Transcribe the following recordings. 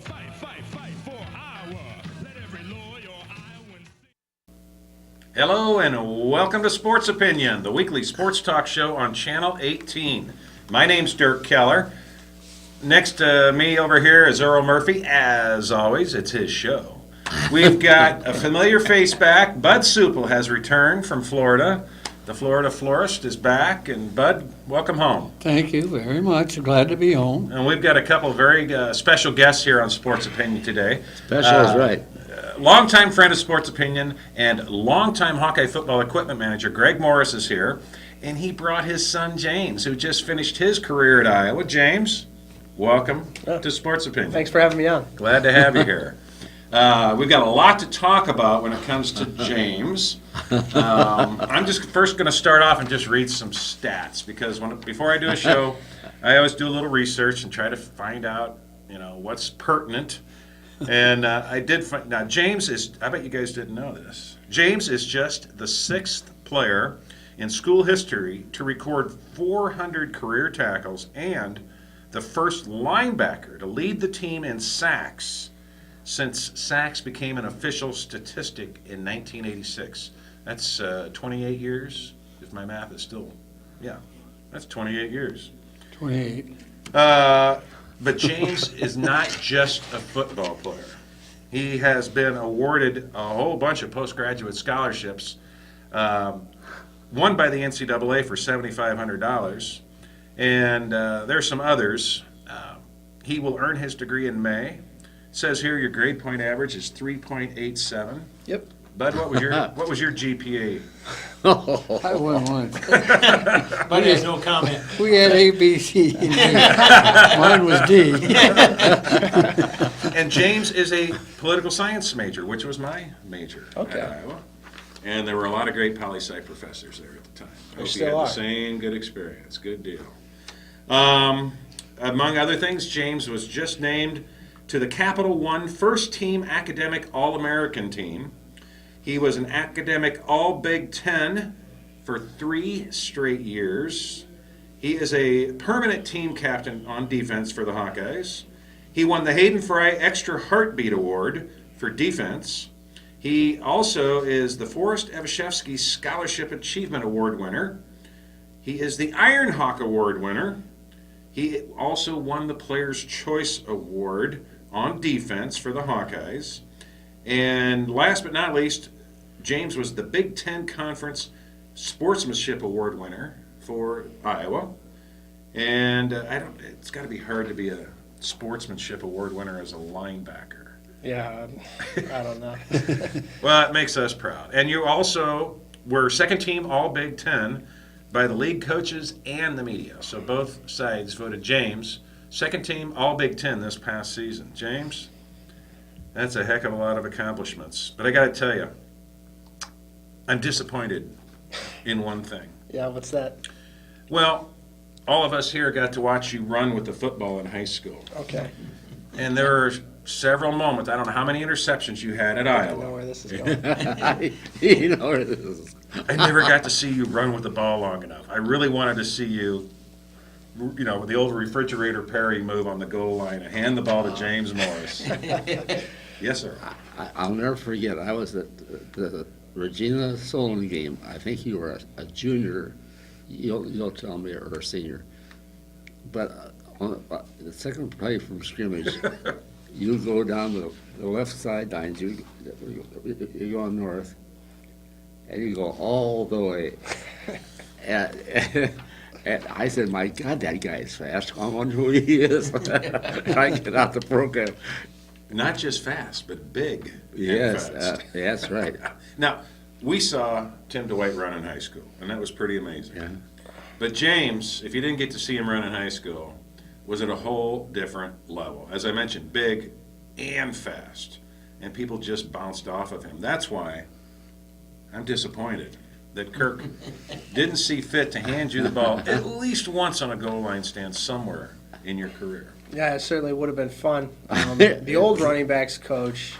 fight, fight, fight for Iowa. Let every loyal Iowan. Hello and welcome to Sports Opinion, the weekly sports talk show on Channel 18. My name's Dirk Keller. Next to me over here is Earl Murphy. As always, it's his show. We've got a familiar face back. Bud Supple has returned from Florida. The Florida florist is back, and Bud, welcome home. Thank you very much. Glad to be home. And we've got a couple of very special guests here on Sports Opinion today. Special is right. Longtime friend of Sports Opinion and longtime Hawkeye football equipment manager Greg Morris is here, and he brought his son James, who just finished his career at Iowa. James, welcome to Sports Opinion. Thanks for having me on. Glad to have you here. We've got a lot to talk about when it comes to James. I'm just first going to start off and just read some stats because before I do a show, I always do a little research and try to find out, what's pertinent. And I did find. Now, James is. I bet you guys didn't know this. James is just the 6th player in school history to record 400 career tackles and the first linebacker to lead the team in sacks since sacks became an official statistic in 1986. That's 28 years, if my math is still, that's 28 years. 28. But James is not just a football player. He has been awarded a whole bunch of postgraduate scholarships, won by the NCAA for $7,500, and there's some others. He will earn his degree in May. It says here your grade point average is 3.87. Yep. Bud, what was your GPA? I won one. Buddy has no comment. We had A, B, C, and D. Mine was D. And James is a political science major, which was my major Okay. at Iowa. And there were a lot of great poli-sci professors there at the time. Hope you still had are. the same good experience. Good deal. Among other things, James was just named to the Capital One First Team Academic All-American team. He was an academic All-Big Ten for 3 straight years. He is a permanent team captain on defense for the Hawkeyes. He won the Hayden Fry Extra Heartbeat Award for defense. He also is the Forrest Evashevsky Scholarship Achievement Award winner. He is the Iron Hawk Award winner. He also won the Player's Choice Award on defense for the Hawkeyes. And last but not least, James was the Big Ten Conference Sportsmanship Award winner for Iowa. And it's got to be hard to be a Sportsmanship Award winner as a linebacker. Yeah, I don't know. Well, it makes us proud. And you also were second team All Big Ten by the league coaches and the media. So both sides voted James second team All Big Ten this past season. James, that's a heck of a lot of accomplishments. But I got to tell you, I'm disappointed in one thing. Yeah, what's that? Well, all of us here got to watch you run with the football in high school. Okay. And there were several moments, I don't know how many interceptions you had at I know Iowa. where this is going. You know where this is. I never got to see you run with the ball long enough. I really wanted to see you, with the old refrigerator Perry move on the goal line and hand the ball to James Morris. Yes, sir. I'll never forget. I was at the Regina Solon game. I think you were a junior. You'll tell me, or a senior. But on the second play from scrimmage, you go down the left sidelines. You go north, and you go all the way. And I said, "My God, that guy is fast. I wonder who he is." I get out the program. Not just fast, but big. and Yes, fast. that's right. Now, we saw Tim DeWitt run in high school, and that was pretty amazing. Yeah. But James, if you didn't get to see him run in high school, was at a whole different level. As I mentioned, big and fast. And people just bounced off of him. That's why I'm disappointed that Kirk didn't see fit to hand you the ball at least once on a goal line stand somewhere in your career. Yeah, it certainly would have been fun. The old running backs coach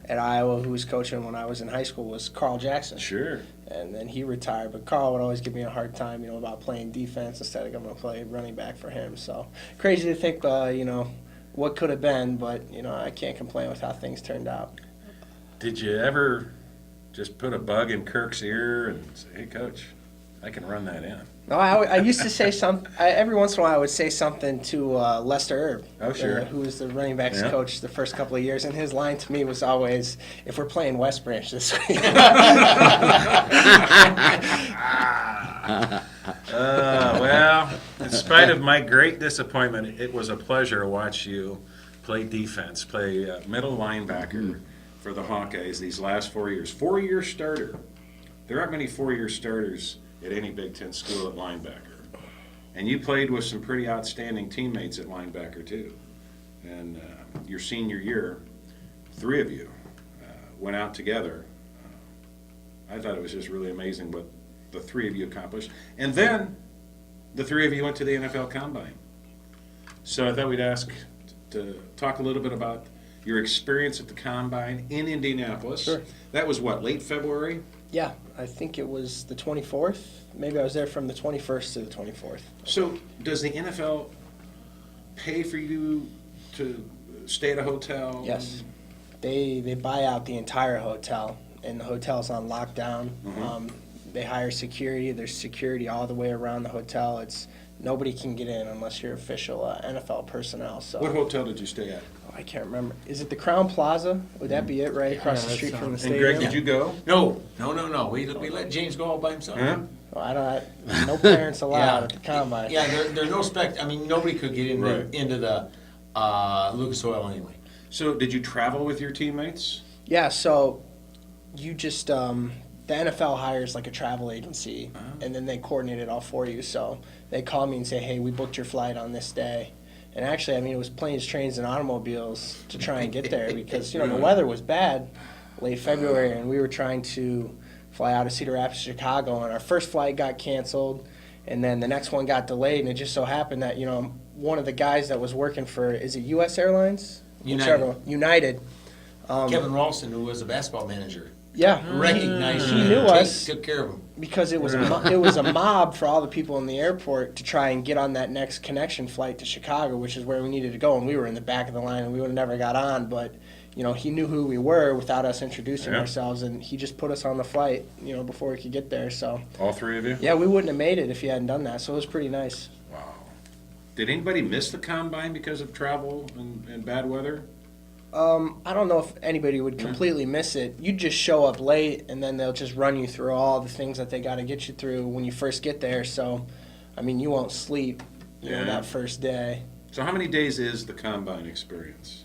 at Iowa, who was coaching when I was in high school, was Carl Jackson. Sure. And then he retired, but Carl would always give me a hard time, about playing defense instead of going to play running back for him. So crazy to think, what could have been, but I can't complain with how things turned out. Did you ever just put a bug in Kirk's ear and say, "Hey, Coach, I can run that in"? No, I used to say every once in a while I would say something to Lester Erb, Oh, sure. who was the running backs Yeah. coach the first couple of years, and his line to me was always, "If we're playing West Branch this week." Well, in spite of my great disappointment, it was a pleasure to watch you play defense, play middle linebacker for the Hawkeyes these last 4 years. 4-year starter. There aren't many 4-year starters at any Big Ten school at linebacker. And you played with some pretty outstanding teammates at linebacker, too. And your senior year, 3 of you went out together. I thought it was just really amazing what the 3 of you accomplished. And then the 3 of you went to the NFL Combine. So I thought we'd ask to talk a little bit about your experience at the Combine in Indianapolis. Sure. That was what, late February? Yeah, I think it was the 24th. Maybe I was there from the 21st to the 24th. So does the NFL pay for you to stay at a hotel? Yes. They buy out the entire hotel, and the hotel's on lockdown. They hire security. There's security all the way around the hotel. Nobody can get in unless you're official NFL personnel. So What hotel did you stay at? I can't remember. Is it the Crown Plaza? Would that be it, right across the that street from the sounds- And stadium? Greg, did you go? No. We let James go all by himself. Huh? Oh, I don't. No parents allowed at the combine. Yeah, there are no I mean, nobody could get in Right. into the Lucas Oil anyway. So did you travel with your teammates? Yeah. So you just the NFL hires like a travel agency, and then they coordinate it all for you. So they call me and say, "Hey, we booked your flight on this day." And actually, I mean, it was planes, trains, and automobiles to try and get there because the weather was bad, late February, and we were trying to fly out of Cedar Rapids, Chicago, and our first flight got canceled, and then the next one got delayed, and it just so happened that one of the guys that was working for, is it U.S. Airlines? United. Whichever one. United. Kevin Ralston, who was a basketball manager, Yeah. recognized He him, knew us. took care of him. Because it was a mob for all the people in the airport to try and get on that next connection flight to Chicago, which is where we needed to go, and we were in the back of the line, and we would have never got on. But he knew who we were without us introducing Yeah. ourselves, and he just put us on the flight, before we could get there. So All 3 of you? yeah, we wouldn't have made it if he hadn't done that. So it was pretty nice. Wow. Did anybody miss the Combine because of travel and bad weather? I don't know if anybody would completely miss it. You just show up late, and then they'll just run you through all the things that they got to get you through when you first get there. So, I mean, you won't sleep, Yeah. that first day. So how many days is the Combine experience?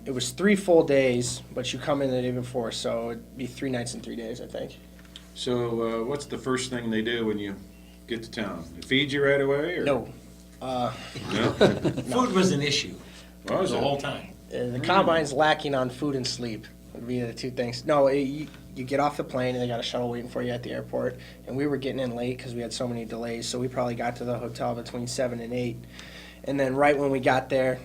It was 3 full days, but you come in the day before, so it'd be 3 nights and 3 days, I think. So what's the first thing they do when you get to town? They feed you right away? Or? No. No? Food was an issue Was the it? whole time. The combine's lacking on food and sleep would be the 2 things. No, you get off the plane, and they got a shuttle waiting for you at the airport, and we were getting in late because we had so many delays, so we probably got to the hotel between 7 and 8. And then right when we got there,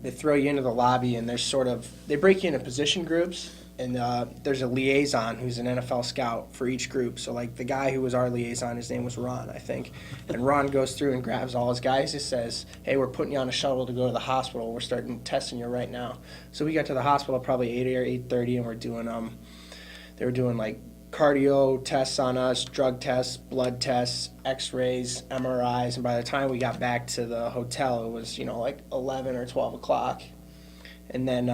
they throw you into the lobby, and they break you into position groups, and there's a liaison who's an NFL scout for each group. So like the guy who was our liaison, his name was Ron, I think. And Ron goes through and grabs all his guys and says, "Hey, we're putting you on a shuttle to go to the hospital. We're starting testing you right now." So we got to the hospital probably 8 or 8:30, and we're doing they were doing like cardio tests on us, drug tests, blood tests, x-rays, MRIs, and by the time we got back to the hotel, it was like 11 or 12 o'clock. And then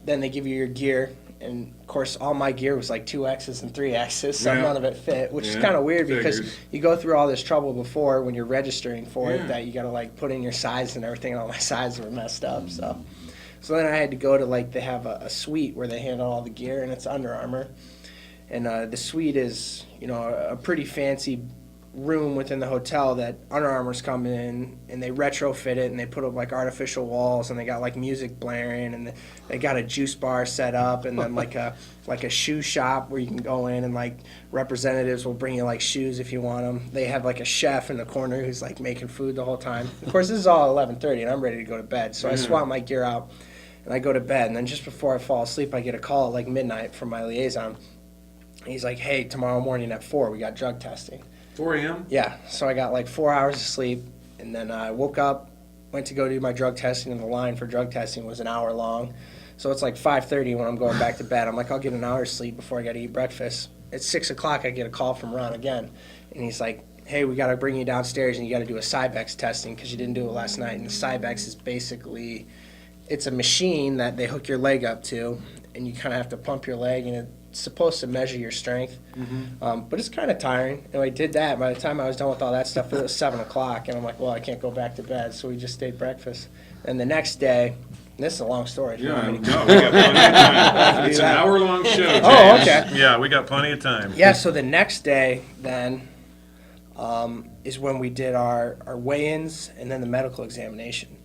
they give you your gear, and of course all my gear was like 2Xs and 3Xs, so Yeah. none of it fit, which is Yeah, kind of weird because figured. you go through all this trouble before when you're registering for Yeah. it, that you got to like put in your size and everything, and all my sizes were messed up. So then I had to go to they have a suite where they handle all the gear, and it's Under Armour. And the suite is, a pretty fancy room within the hotel that Under Armour's come in, and they retrofit it, and they put up like artificial walls, and they got like music blaring, and they got a juice bar set up, and then like a shoe shop where you can go in, and like representatives will bring you like shoes if you want them. They have like a chef in the corner who's like making food the whole time. Of course, this is all 11:30, and I'm ready to go to bed, so I swap my gear out, and I go to bed, and then just before I fall asleep, I get a call at like midnight from my liaison. He's like, "Hey, tomorrow morning at 4, we got drug testing." 4 a.m.? Yeah, so I got like 4 hours of sleep, and then I woke up, went to go do my drug testing, and the line for drug testing was an hour long. So it's like 5:30 when I'm going back to bed. I'm like, I'll get an hour's sleep before I got to eat breakfast. At 6 o'clock, I get a call from Ron again, and he's like, hey, we got to bring you downstairs, and you got to do a Cybex testing because you didn't do it last night. And the Cybex is basically, it's a machine that they hook your leg up to, and you kind of have to pump your leg, and it's supposed to measure your strength. But it's kind of tiring. And I did that. By the time I was done with all that stuff, it was 7 o'clock, and I'm like, well, I can't go back to bed. So we just ate breakfast. And the next day, and this is a long story. if you Yeah, want no, me we to- got plenty of time. It's an hour-long show, James. Oh, okay. Yeah, we got plenty of time. Yeah, so the next day then is when we did our weigh-ins and then the medical examination.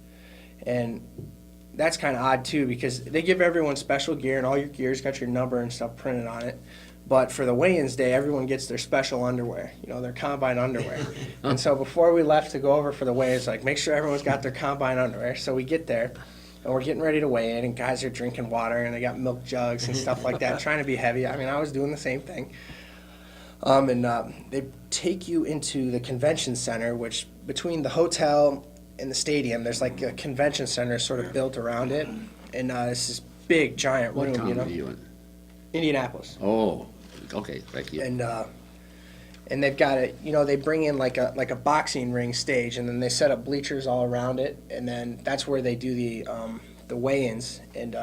And that's kind of odd too because they give everyone special gear and all your gear's got your number and stuff printed on it. But for the weigh-ins day, everyone gets their special underwear, their combine underwear. And so before we left to go over for the weigh-ins, like make sure everyone's got their combine underwear. So we get there and we're getting ready to weigh in and guys are drinking water and they got milk jugs and stuff like that, trying to be heavy. I mean, I was doing the same thing. And they take you into the convention center, which between the hotel and the stadium, there's like a convention center sort of built around it. And it's this big, giant What room, town are you in? Indianapolis. Oh, okay, thank you. And they've got it, they bring in like a boxing ring stage, and then they set up bleachers all around it, and then that's where they do the weigh-ins. And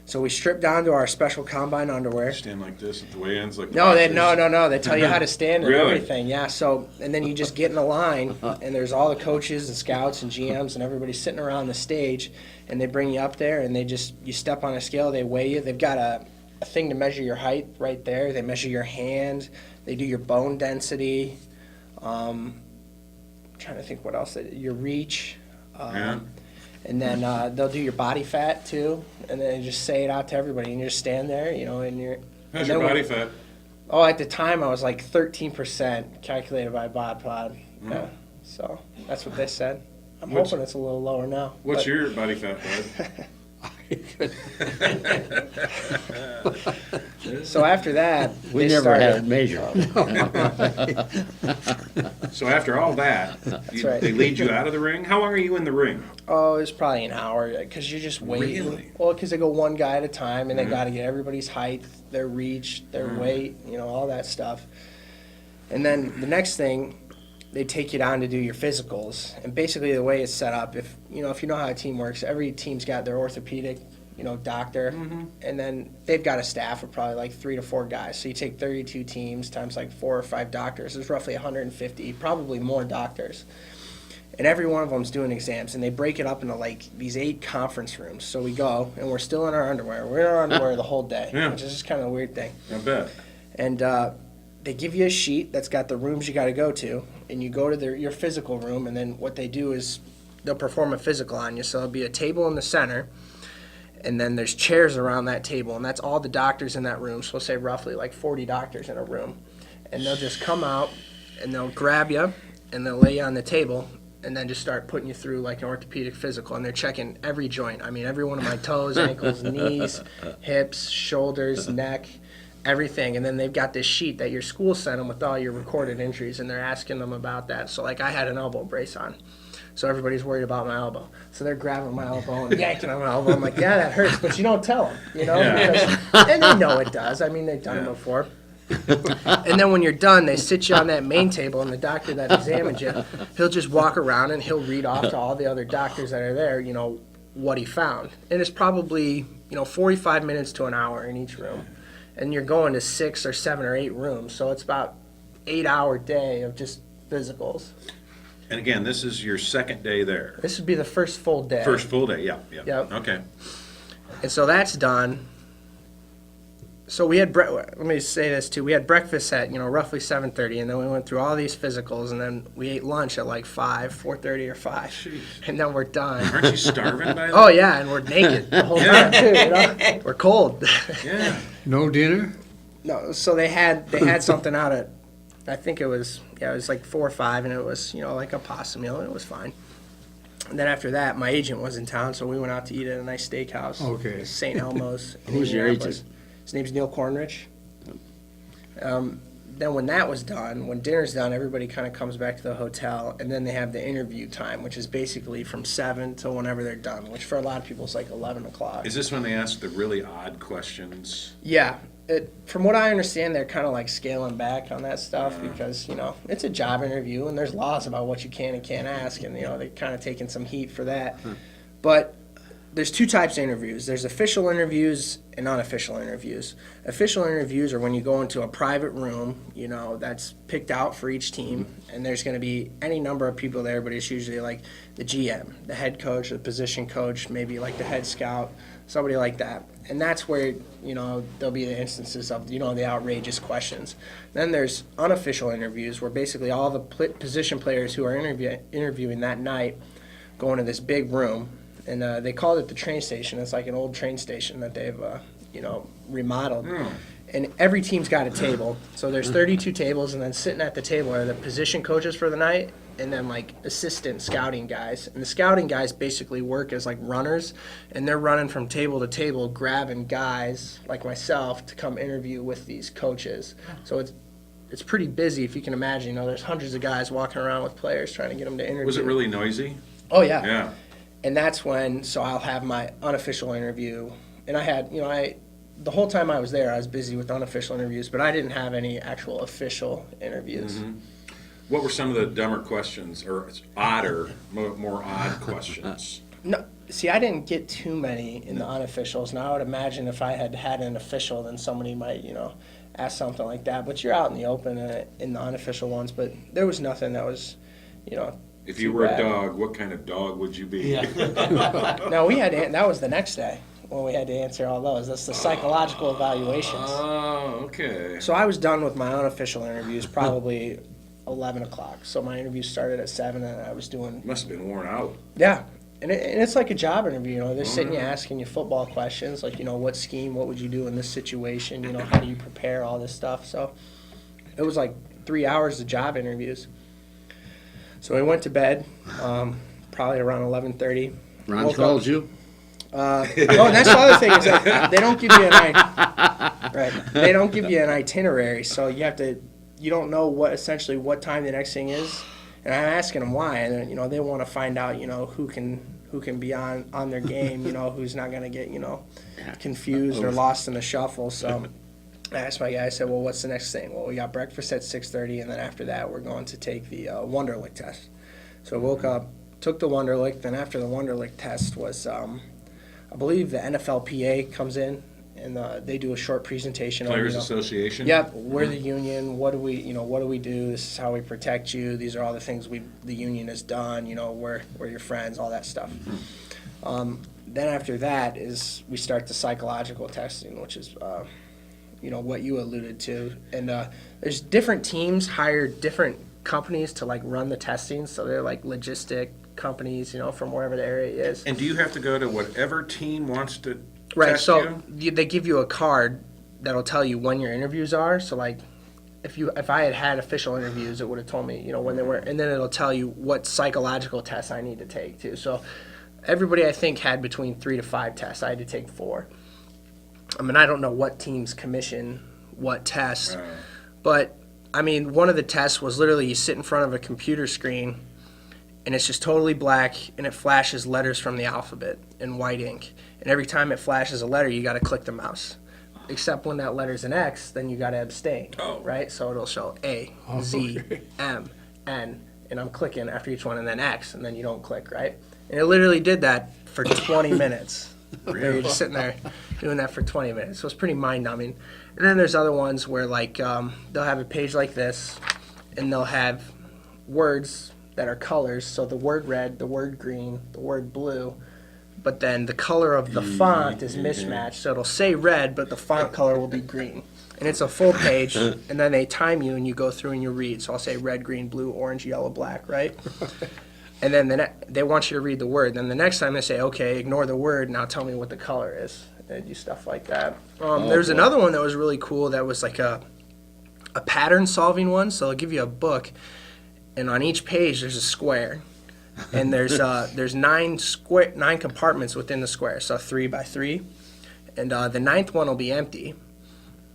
so we strip down to our special combine underwear. Stand like this at the weigh-ins, like the No, boxers. they tell you how to stand and Really? everything. Yeah. So and then you just get in a line, and there's all the coaches and scouts and GMs and everybody sitting around the stage, and they bring you up there, and you step on a scale, they weigh you. They've got a thing to measure your height right there. They measure your hand. They do your bone density. I'm trying to think what else. Your reach. Yeah. And then they'll do your body fat too, and then just say it out to everybody, and you just stand there, and you're. How's and your then body fat? Oh, at the time I was like 13% calculated by BodPod. Yeah, so that's what they said. I'm What's- hoping it's a little lower now. What's but- your body fat, bud? So after that, We they never had it started- measured. So after all that, right. they lead you out of the ring? How long are you in the ring? Oh, it's probably an hour because you're just waiting. Really? Well, because they go one guy at a time, and they got to get everybody's height, their reach, their weight, all that stuff. And then the next thing, they take you down to do your physicals. And basically, the way it's set up, if you know how a team works, every team's got their orthopedic, doctor, and then they've got a staff of probably like 3 to 4 guys. So you take 32 teams times like 4 or 5 doctors. There's roughly 150, probably more doctors. And every one of them's doing exams, and they break it up into like these 8 conference rooms. So we go, and we're still in our underwear. We're in our underwear the whole day, Yeah. which is just kind of a weird thing. I bet. And they give you a sheet that's got the rooms you got to go to, and you go to your physical room, and then what they do is they'll perform a physical on you. So there'll be a table in the center, and then there's chairs around that table, and that's all the doctors in that room. So we'll say roughly like 40 doctors in a room. And they'll just come out, and they'll grab you, and they'll lay you on the table, and then just start putting you through like an orthopedic physical. And they're checking every joint. I mean, every one of my toes, ankles, knees, hips, shoulders, neck, everything. And then they've got this sheet that your school sent them with all your recorded injuries, and they're asking them about that. So like I had an elbow brace on. So everybody's worried about my elbow. So they're grabbing my elbow and yanking on my elbow. I'm like, yeah, that hurts, but you don't tell them, Yeah. because, and they know it does. I mean, they've done it before. And then when you're done, they sit you on that main table, and the doctor that examined you, he'll just walk around and he'll read off to all the other doctors that are there, what he found. And it's probably, 45 minutes to an hour in each room. And you're going to 6 or 7 or 8 rooms, so it's about 8-hour day of just physicals. And again, this is your second day there. This would be the first full day. First full day, yeah. Yep. Okay. And so that's done. So we had, let me say this too, we had breakfast at, roughly 7:30, and then we went through all these physicals, and then we ate lunch at like 4:30 or 5, Jeez. and then we're done. Aren't you starving by then? Oh yeah, and we're naked the whole time too, We're cold. Yeah. No dinner? No, so they had something out at, I think it was like 4 or 5, and it was, like a pasta meal, and it was fine. And then after that, my agent was in town, so we went out to eat at a nice steakhouse. Okay. St. Elmo's. in Who's your Indianapolis. agent? His name's Neil Cornrich. then when that was done, when dinner's done, everybody kind of comes back to the hotel, and then they have the interview time, which is basically from 7 till whenever they're done, which for a lot of people is like 11 o'clock. Is this when they ask the really odd questions? Yeah. From what I understand, they're kind of like scaling back on that stuff because, it's a job interview and there's laws about what you can and can't ask, and, they're kind of taking some heat for that. But there's two types of interviews. There's official interviews and unofficial interviews. Official interviews are when you go into a private room, that's picked out for each team, and there's going to be any number of people there, but it's usually like the GM, the head coach, the position coach, maybe like the head scout, somebody like that. And that's where, there'll be the instances of, the outrageous questions. Then there's unofficial interviews where basically all the position players who are interviewing that night go into this big room. And they called it the train station. It's like an old train station that they've, remodeled. And every team's got a table. So there's 32 tables, and then sitting at the table are the position coaches for the night, and then like assistant scouting guys. And the scouting guys basically work as like runners, and they're running from table to table, grabbing guys like myself to come interview with these coaches. So it's pretty busy, if you can imagine. There's hundreds of guys walking around with players trying to get them to interview. Was it really noisy? Oh, yeah. Yeah. And that's when, so I'll have my unofficial interview. And I had, the whole time I was there, I was busy with unofficial interviews, but I didn't have any actual official interviews. Mm-hmm. What were some of the dumber questions, or odder, more odd questions? No, see, I didn't get too many in the unofficials. Now, I would imagine if I had had an official, then somebody might, ask something like that. But you're out in the open in the unofficial ones. But there was nothing that was, If you were a dog, what kind of dog would you be? No, we had that was the next day when we had to answer all those. That's the psychological evaluations. Oh, okay. So I was done with my unofficial interviews probably 11 o'clock. So my interview started at 7, and I was doing... Must have been worn out. Yeah. And it's like a job interview, They're sitting you asking you football questions, like, what scheme, what would you do in this situation, how do you prepare, all this stuff. So it was like 3 hours of job interviews. So I went to bed, probably around 11:30. Ron called you? Oh, and that's the other thing is that they don't give you They don't give you an itinerary, so you don't know essentially what time the next thing is. And I'm asking them why, and they want to find out who can be on their game, who's not going to get confused or lost in the shuffle. So I asked my guy, I said, well, what's the next thing? Well, we got breakfast at 6:30, and then after that we're going to take the Wonderlic test. So I woke up, took the Wonderlic, then after the Wonderlic test was, I believe the NFLPA comes in, and they do a short presentation. Players Association? Yep, we're the union, what do we do, this is how we protect you, these are all the things the union has done, we're your friends, all that stuff. Then after that is we start the psychological testing, which is what you alluded to, and there's different teams hire different companies to like run the testing, so they're like logistic companies, from wherever the area is. And do you have to go to whatever team wants to Right, test so you? they give you a card that'll tell you when your interviews are. So like, if I had official interviews, it would have told me, when they were, and then it'll tell you what psychological tests I need to take too. So everybody I think had between 3 to 5 tests. I had to take 4. I mean, I don't know what teams commission what tests, but I mean, one of the tests was literally you sit in front of a computer screen, and it's just totally black, and it flashes letters from the alphabet in white ink. And every time it flashes a letter, you got to click the mouse. Except when that letter's an X, then you got to abstain, right? So it'll show A, Z, M, N, and I'm clicking after each one, and then X, and then you don't click, right? And it literally did that for 20 minutes. Really? You're just sitting there doing that for 20 minutes. So it's pretty mind-numbing. And then there's other ones where, like, they'll have a page like this, and they'll have words that are colors. So the word red, the word green, the word blue. But then the color of the font is mismatched. So it'll say red, but the font color will be green. And it's a full page, and then they time you, and you go through and you read. So I'll say red, green, blue, orange, yellow, black, right? And then they want you to read the word. Then the next time they say, okay, ignore the word, now tell me what the color is. They do stuff like that. There's another one that was really cool that was like a pattern solving one. So they'll give you a book, and on each page there's a square. And there's 9 compartments within the square, so 3 by 3. And the 9th one will be empty.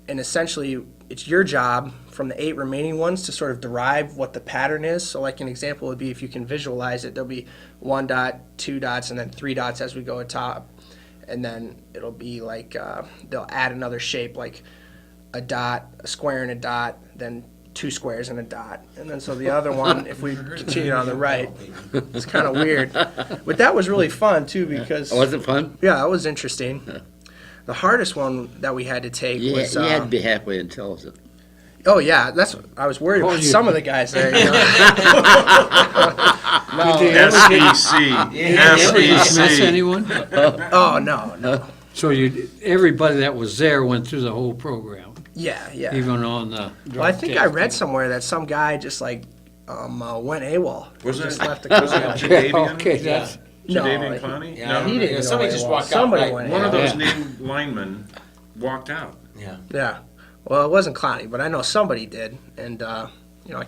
And essentially it's your job from the 8 remaining ones to sort of derive what the pattern is. So like an example would be if you can visualize it, there'll be 1 dot, 2 dots, and then 3 dots as we go atop. And then it'll be like they'll add another shape like a dot, a square and a dot, then 2 squares and a dot. And then so the other one, if we continue on the right, it's kind of weird. But that was really fun too because... Was it fun? Yeah, that was interesting. The hardest one that we had to take was... You had to be halfway intelligent. Oh, yeah, that's I was worried about some of the guys there. You know? SEC. Ever dismiss SEC. anyone? Oh, no. So everybody that was there went through the whole program, Yeah. even on the drug Well, I think I test. read somewhere that some guy just like went AWOL. Wasn't just it- left the wasn't country. it Jadavian? Okay, that's, No, Jadavian Clowney? Yeah, he didn't. somebody go just AWOL. walked out, Somebody right? went One of AWOL. those named linemen walked out. Yeah. Yeah. Well, it wasn't Clowney, but I know somebody did, and I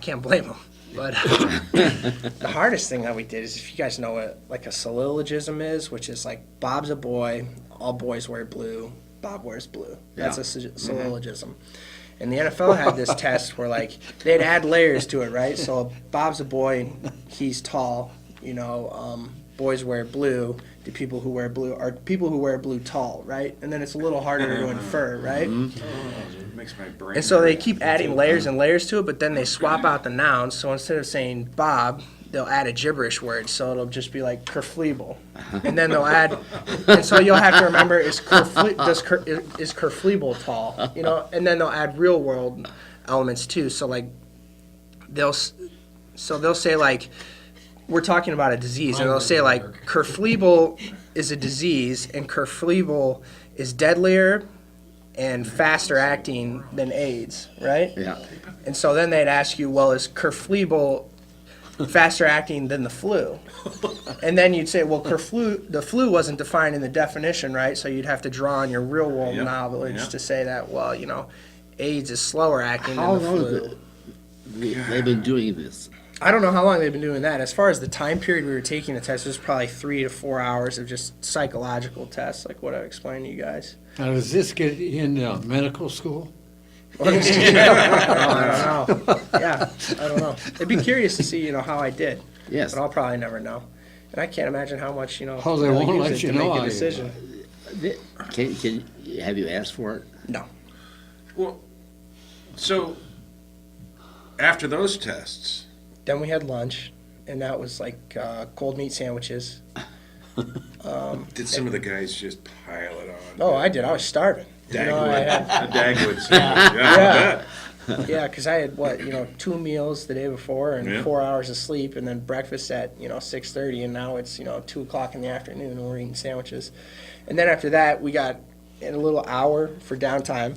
can't blame him. But the hardest thing that we did is, if you guys know what like a syllogism is, which is like Bob's a boy, all boys wear blue, Bob wears blue. That's a syllogism. And the NFL had this test where like they'd add layers to it, right? So Bob's a boy, he's tall, boys wear blue. Do people who wear blue are people who wear blue tall, right? And then it's a little harder to infer, right? It makes my brain. And so they hurt. keep adding layers and layers to it, but then they swap out the nouns. So instead of saying Bob, they'll add a gibberish word. So it'll just be like kerfleeble. And then they'll add, and so you'll have to remember, is kerfleeble tall? And then they'll add real world elements too. So like, they'll say like, we're talking about a disease, and they'll say like kerfleeble is a disease, and kerfleeble is deadlier and faster acting than AIDS, right? Yeah. And so then they'd ask you, well, is kerfleeble faster acting than the flu? And then you'd say, well, the flu wasn't defined in the definition, right? So you'd have to draw on your real world Yep, knowledge yep. to say that, well, AIDS is slower acting How than the long flu. they've been doing this? I don't know how long they've been doing that. As far as the time period we were taking the test, it was probably 3 to 4 hours of just psychological tests, like what I explained to you guys. now does this get in medical school? I don't know. Yeah, I don't know. I'd be curious to see, how I did. Yes. But I'll probably never know. And I can't imagine how much, Oh, they they'll won't use let it you to know make how a you- decision. Have you asked for it? No. Well, so after those tests, Then we had lunch, and that was like cold meat sandwiches. did some of the guys just pile it on? Oh, I did. I was starving. I had, A Dagwood sandwich. Yeah, I bet. yeah, because I had 2 meals the day before and Yeah. 4 hours of sleep, and then breakfast at 6:30, and now it's 2 o'clock in the afternoon, and we're eating sandwiches. And then after that, we got in a little hour for downtime,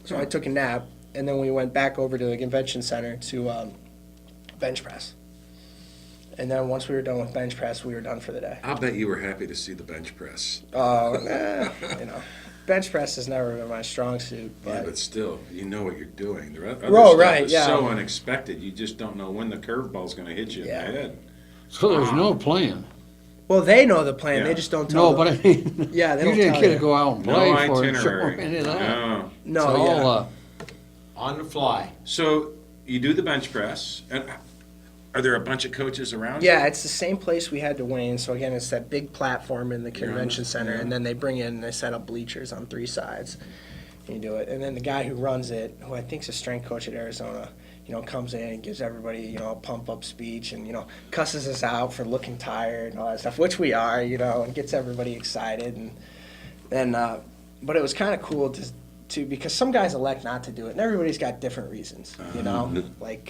so I took a nap, and then we went back over to the convention center to bench press. And then once we were done with bench press, we were done for the day. I'll bet you were happy to see the bench press. Oh, bench press has never been my strong suit, Yeah, but but still, you know what you're doing. The other Oh, stuff right, is yeah. so unexpected. You just don't know when the curveball's going to hit you Yeah. in the head. So there's no plan. well, they know the plan. Yeah. They just don't tell. No, but I mean, Yeah, they you don't didn't tell get you. to go out and No play for it. itinerary. Any of that. No. No, It's all, yeah. On the fly. So you do the bench press, and are there a bunch of coaches around? Yeah, it's the same place we had to Wayne. So again, it's that big platform in the convention center, and then they bring in, they set up bleachers on 3 sides. And you do it, and then the guy who runs it, who I think is a strength coach at Arizona, comes in and gives everybody, a pump up speech, and cusses us out for looking tired and all that stuff, which we are, and gets everybody excited, and then, but it was kind of cool to because some guys elect not to do it, and everybody's got different reasons, like,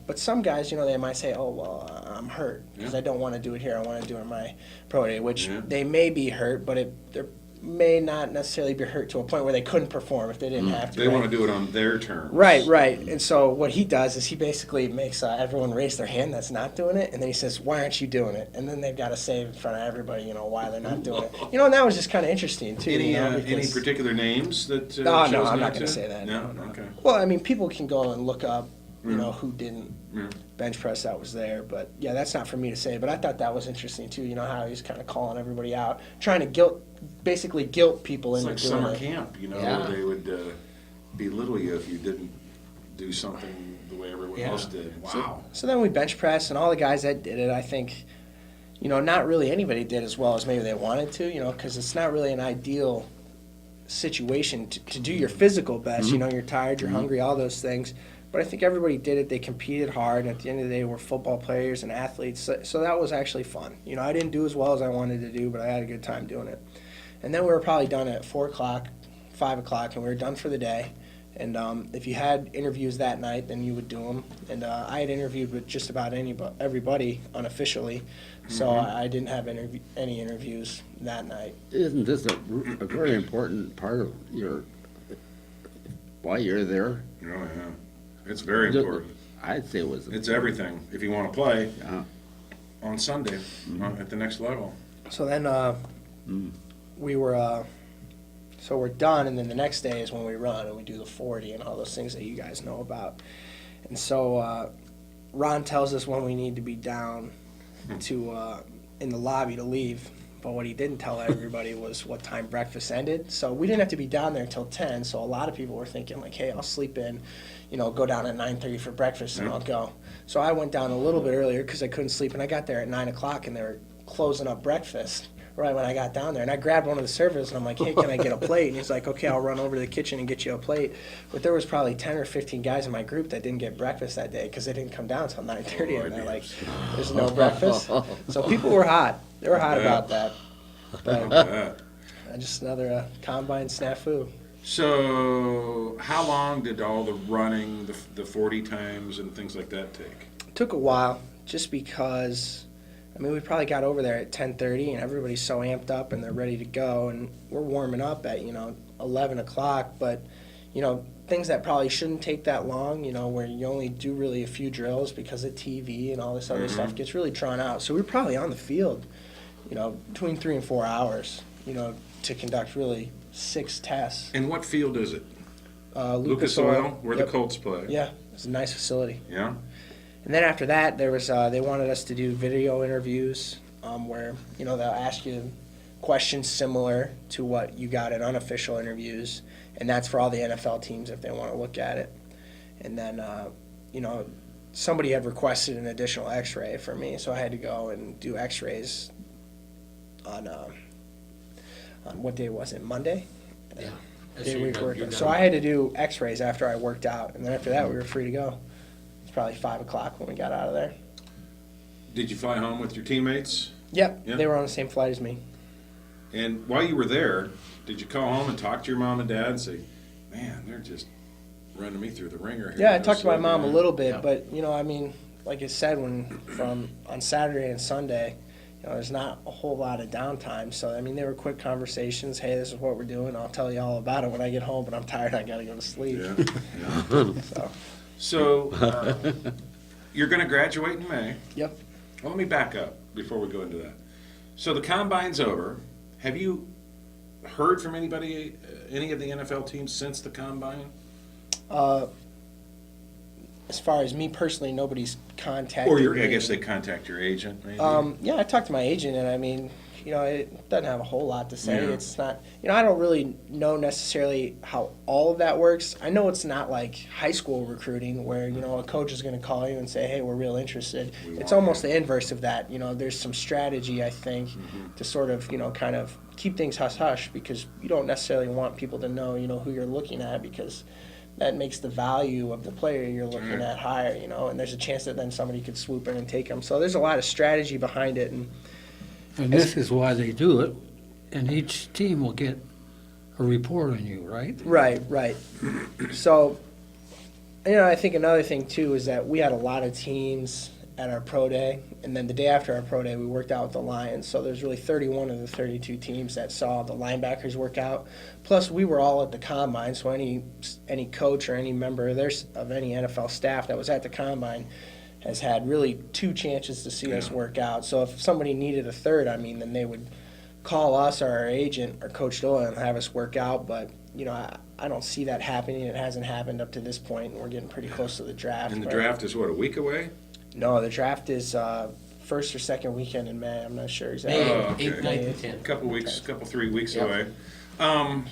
but some guys, they might say, oh, well, I'm hurt, because Yeah. I don't want to do it here, I want to do it in my pro day, which Yeah. they may be hurt, but they're may not necessarily be hurt to a point where they couldn't perform if they didn't have to. They right? want to do it on their terms. Right. And so what he does is he basically makes everyone raise their hand that's not doing it, and then he says, "Why aren't you doing it?" And then they've got to say in front of everybody, why they're not doing it. And that was just kind of interesting too. Any any because- particular names that? No, chose I'm not to? going to say that. No. No. Okay. Well, I mean, people can go and look up, Yeah. who didn't Yeah. bench press that was there. But yeah, that's not for me to say. But I thought that was interesting too. How he's kind of calling everybody out, trying to basically guilt people It's into like doing summer it. camp, Yeah. They would belittle you if you didn't do something the way everyone Yeah. else did. Wow. So then we bench press, and all the guys that did it, I think, not really anybody did as well as maybe they wanted to, because it's not really an ideal situation to do your physical best. You're tired, you're hungry, all those things. But I think everybody did it. They competed hard. And at the end of the day, we're football players and athletes. So that was actually fun. I didn't do as well as I wanted to do, but I had a good time doing it. And then we were probably done at 4 o'clock, 5 o'clock, and we were done for the day. And if you had interviews that night, then you would do them. And I had interviewed with just about everybody unofficially, so I didn't have any interviews that night. Isn't this a very important part of why you're there? Oh, yeah. It's very important. I'd say it was. It's everything if you want to play Yeah. on Sunday at the next level. So then we were, so we're done, and then the next day is when we run, and we do the 40 and all those things that you guys know about. And so Ron tells us when we need to be down to in the lobby to leave. But what he didn't tell everybody was what time breakfast ended. So we didn't have to be down there until 10. So a lot of people were thinking like, hey, I'll sleep in, go down at 9:30 for breakfast and I'll go. So I went down a little bit earlier because I couldn't sleep, and I got there at 9 o'clock and they were closing up breakfast right when I got down there. And I grabbed one of the servers and I'm like, hey, can I get a plate? And he's like, okay, I'll run over to the kitchen and get you a plate. But there was probably 10 or 15 guys in my group that didn't get breakfast that day because they didn't come down until 9:30, and they're like, there's no breakfast. So people were hot. They were hot about that. But just another combine snafu. So how long did all the running, the 40 times and things like that take? It took a while just because, we probably got over there at 10:30 and everybody's so amped up and they're ready to go, and we're warming up at, 11 o'clock, but, things that probably shouldn't take that long, where you only do really a few drills because of TV and all this other stuff gets really drawn out. So we're probably on the field, between 3 and 4 hours, to conduct really 6 tests. And what field is it? Lucas Oil, where Yep. the Colts play. Yeah, it's a nice facility. Yeah? And then after that, there was they wanted us to do video interviews where they'll ask you questions similar to what you got in unofficial interviews, and that's for all the NFL teams if they want to look at it. And then somebody had requested an additional X-ray for me, so I had to go and do X-rays on what day was it? Monday. Yeah. Day week workout. So I had to do X-rays after I worked out, and then after that we were free to go. It's probably 5 o'clock when we got out of there. Did you fly home with your teammates? Yep, Yeah. they were on the same flight as me. And while you were there, did you call home and talk to your mom and dad and say, man, they're just running me through the ringer here? Yeah, I talked to my mom a little bit, Yeah. but like I said, on Saturday and Sunday, there's not a whole lot of downtime. So they were quick conversations. Hey, this is what we're doing. I'll tell you all about it when I get home, but I'm tired. I gotta go to sleep. Yeah. So So you're going to graduate in May. yep. Well, let me back up before we go into that. So the combine's over. Have you heard from anybody, any of the NFL teams since the combine? As far as me personally, nobody's contacted Or me. I guess they contact your agent, maybe? Yeah, I talked to my agent, and it doesn't have a whole lot to say. Yeah. It's not, I don't really know necessarily how all of that works. I know it's not like high school recruiting where, a coach is going to call you and say, hey, we're real interested. It's almost the inverse of that. There's some strategy, I think, to sort of, kind of keep things hush-hush because you don't necessarily want people to know, who you're looking at because that makes the value of the player you're looking at higher, and there's a chance that then somebody could swoop in and take them. So there's a lot of strategy behind it, and And this is why they do it, and each team will get a report on you, right? Right. So, I think another thing too is that we had a lot of teams at our pro day, and then the day after our pro day, we worked out with the Lions. So there's really 31 of the 32 teams that saw the linebackers work out. Plus, we were all at the combine, so any coach or any member of any NFL staff that was at the combine has had really 2 chances to see us work out. So if somebody needed a third, then they would call us or our agent or Coach Doyle and have us work out. But, I don't see that happening. It hasn't happened up to this point, and we're getting pretty close to the draft. And the But- draft is, what, a week away? No, the draft is first or second weekend in May. I'm not sure exactly. May Oh, okay. 8th, 9th, and 10th. Couple 3 weeks Yep. away.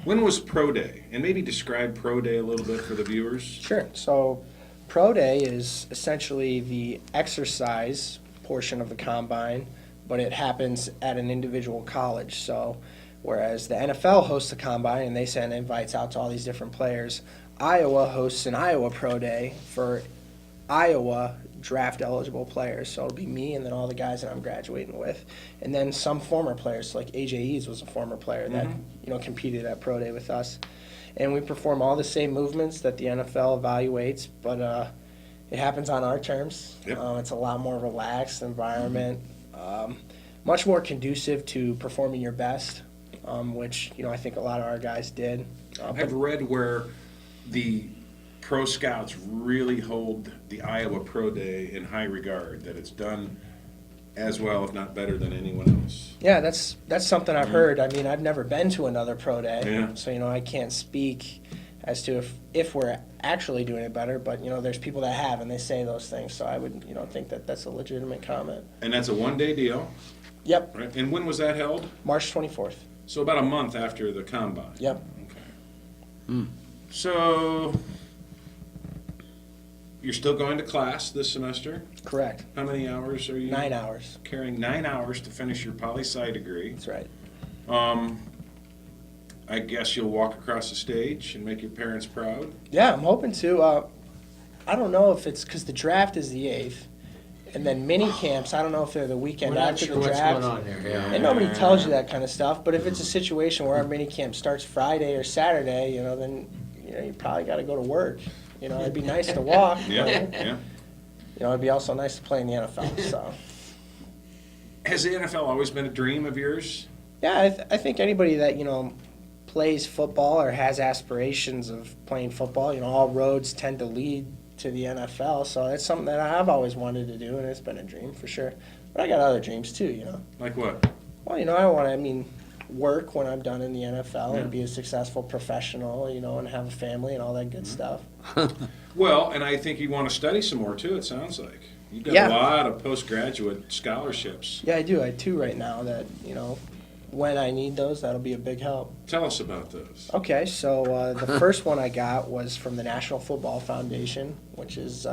When was Pro Day? And maybe describe Pro Day a little bit for the viewers. Sure. So, Pro Day is essentially the exercise portion of the combine, but it happens at an individual college. So, whereas the NFL hosts the combine and they send invites out to all these different players, Iowa hosts an Iowa Pro Day for Iowa draft eligible players. So it'll be me and then all the guys that I'm graduating with, and then some former players. Like AJ Eads was a former player that competed at Pro Day with us, and we perform all the same movements that the NFL evaluates, but it happens on our terms. Yep. It's a lot more relaxed environment, much more conducive to performing your best, which I think a lot of our guys did. I've read where the pro scouts really hold the Iowa Pro Day in high regard, that it's done as well, if not better, than anyone else. Yeah, that's something I've heard. I mean, I've never been to another pro day, Yeah. so I can't speak as to if we're actually doing it better. But there's people that have, and they say those things. So I would think that that's a legitimate comment. And that's a one-day deal, Yep, right? And when was that held? March 24th. So about a month after the combine. Yep. Okay. So you're still going to class this semester? Correct. How many hours are you? 9 hours. Carrying 9 hours to finish your poli-sci degree. That's right. I guess you'll walk across the stage and make your parents proud. Yeah, I'm hoping to. I don't know if it's because the draft is the 8th, and then mini camps. I don't know if they're the weekend We're not after sure the what's draft. going on there. Yeah. And nobody tells you that kind of stuff. But if it's a situation where our mini camp starts Friday or Saturday, then you probably got to go to work. It'd be nice to walk. Yeah, yeah. It'd be also nice to play in the NFL. So, Has the NFL always been a dream of yours? yeah, I think anybody that plays football or has aspirations of playing football, all roads tend to lead to the NFL. So it's something that I've always wanted to do, and it's been a dream for sure. But I got other dreams too. Like what? Well, I want to. Work when I'm done in the NFL Yeah. and be a successful professional, and have a family and all that good stuff. Well, and I think you want to study some more too, it sounds like. You've got Yeah. a lot of postgraduate scholarships. Yeah, I do. I do right now that, when I need those, that'll be a big help. Tell us about those. Okay, so the first one I got was from the National Football Foundation, which is,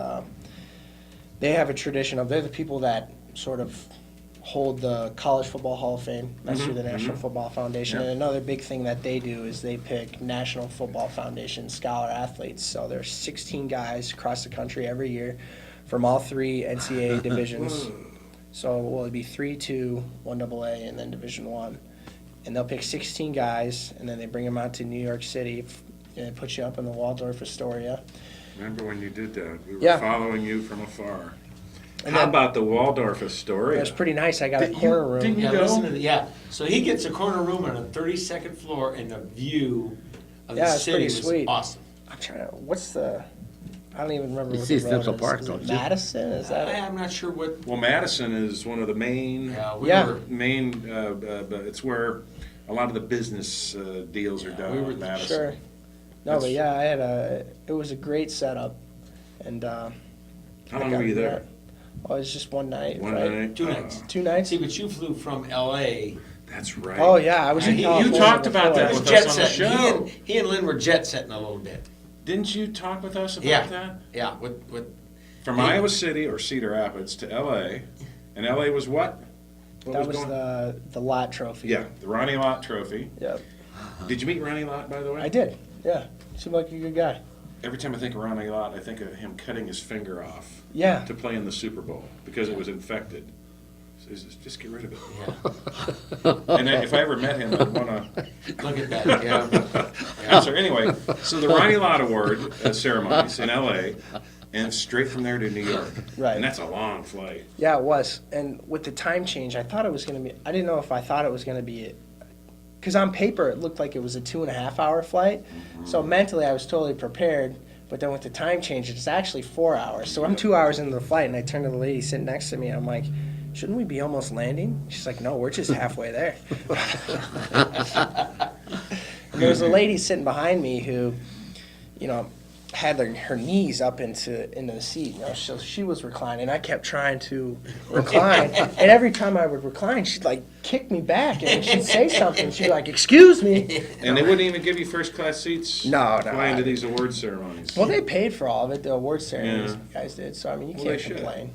they have a tradition of, they're the people that sort of hold the College Football Hall of Fame. That's through the National Football Foundation. Yeah. And another big thing that they do is they pick National Football Foundation scholar athletes. So there's 16 guys across the country every year from all 3 NCAA divisions. So it'd be 3-2, 1AA, and then Division 1. And they'll pick 16 guys, and then they bring them out to New York City, and they put you up in the Waldorf Astoria. Remember when you did that? We were Yeah. following you from afar. And How then- about the Waldorf Astoria? It was pretty nice. I got a Did you- corner room. didn't you Yeah, go? listen to the, So he gets a corner room on a 32nd floor, and the view of the Yeah, it's city pretty was sweet. awesome. I'm trying to. What's the? I don't even remember. You what see the road Central is. Park, Is don't it you? Madison? Is that? I'm not sure what. Well, Madison is one of the main, We Yeah. were. it's where a lot of the business deals are Yeah, done we were- in Madison. Sure. No, That's- but yeah, I had it was a great setup, and How I long got were you that. there? Oh, it was just one night, One right? night? 2 Oh, nights. 2 nights. See, but you flew from L.A. That's right. Oh yeah, I was in You California. talked about before. that It was with jet us on the setting. show. He and Lynn were jet setting a little bit. Didn't you talk with us about Yeah. that? Yeah, with From Hey. Iowa City or Cedar Rapids to L.A. And L.A. was what? What That was going? the Lott Trophy. Yeah, the Ronnie Lott Trophy. Yep. Did you meet Ronnie Lott, by the way? I did. Yeah. Seemed like a good guy. Every time I think of Ronnie Lott, I think of him cutting his finger off Yeah. to play in the Super Bowl because it was infected. So he says, just get rid of it. yeah. And then if I ever met him, I'd want to Look at that. Yeah. answer. Anyway, so the Ronnie Lott Award ceremonies in L.A. and straight from there to New York. Right. And that's a long flight. Yeah, it was. And with the time change, I thought it was going to be. I didn't know if I thought it was going to be. Because on paper, it looked like it was a 2.5-hour flight. So mentally, I was totally prepared. But then with the time change, it's actually 4 hours. So I'm 2 hours into the flight, and I turn to the lady sitting next to me, and I'm like, shouldn't we be almost landing? She's like, no, we're just halfway there. There was a lady sitting behind me who, had her knees up into the seat. So she was reclining. I kept trying to recline, and every time I would recline, she'd like kick me back, and she'd say something. She'd be like, "Excuse me." And they wouldn't even give you first class seats. No. Flying to these award ceremonies. Well, they paid for all of it. The award ceremonies, guys did. So I mean, you Well, can't they should. complain.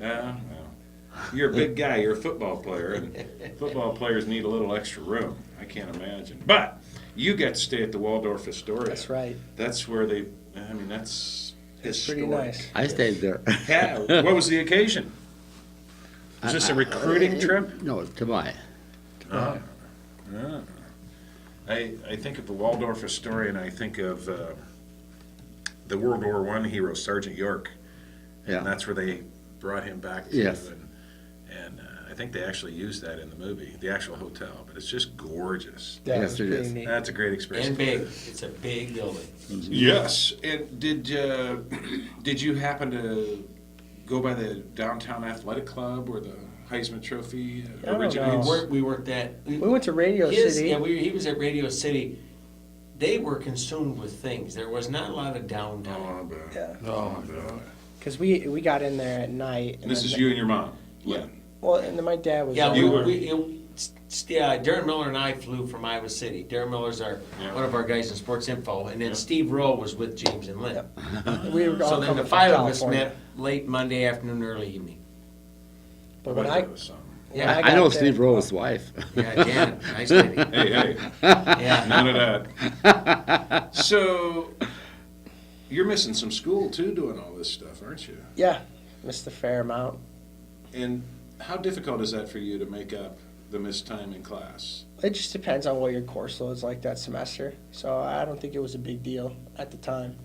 Yeah, well, you're a big guy. You're a football player, and football players need a little extra room. I can't imagine. But you get to stay at the Waldorf Astoria. That's right. That's where they. I mean, that's It's pretty historic. nice. I stayed there. Yeah. What was the occasion? Was this a recruiting trip? No, to buy. I think of the Waldorf Astoria, and I think of the World War I hero Sergeant York, and Yeah. that's where they brought him back to. Yes. And I think they actually used that in the movie, the actual hotel. But it's just gorgeous. Yeah, Yes, it's it pretty is. neat. That's a great experience. And big. It's a big building. Yes. And did you happen to go by the downtown athletic club where the Heisman Trophy Oh, originates? no. We worked at. We went to Radio City. Yeah, he was at Radio City. They were consumed with things. There was not a lot of Oh, downtime. I bet. Yeah, Oh, I bet. because we got in there at night. And this then is you and your mom. Yeah. Well, and then my dad was. Yeah, there. You were- Darren Miller and I flew from Iowa City. Darren Miller's Yeah. one of our guys in Sports Info, and then Yeah. Steve Rowe was with James and Lynn. We were all So then coming the from five of us California. met late Monday afternoon, early evening. But when bet I, that was something. when Yeah, I got know there- Steve Rowe's wife. Yeah, Janet, nice lady. Hey, hey, Yeah. none of that. So, you're missing some school too, doing all this stuff, aren't you? Yeah, missed a fair amount. And how difficult is that for you to make up the missed time in class? It just depends on what your course load's like that semester. So I don't think it was a big deal at the time.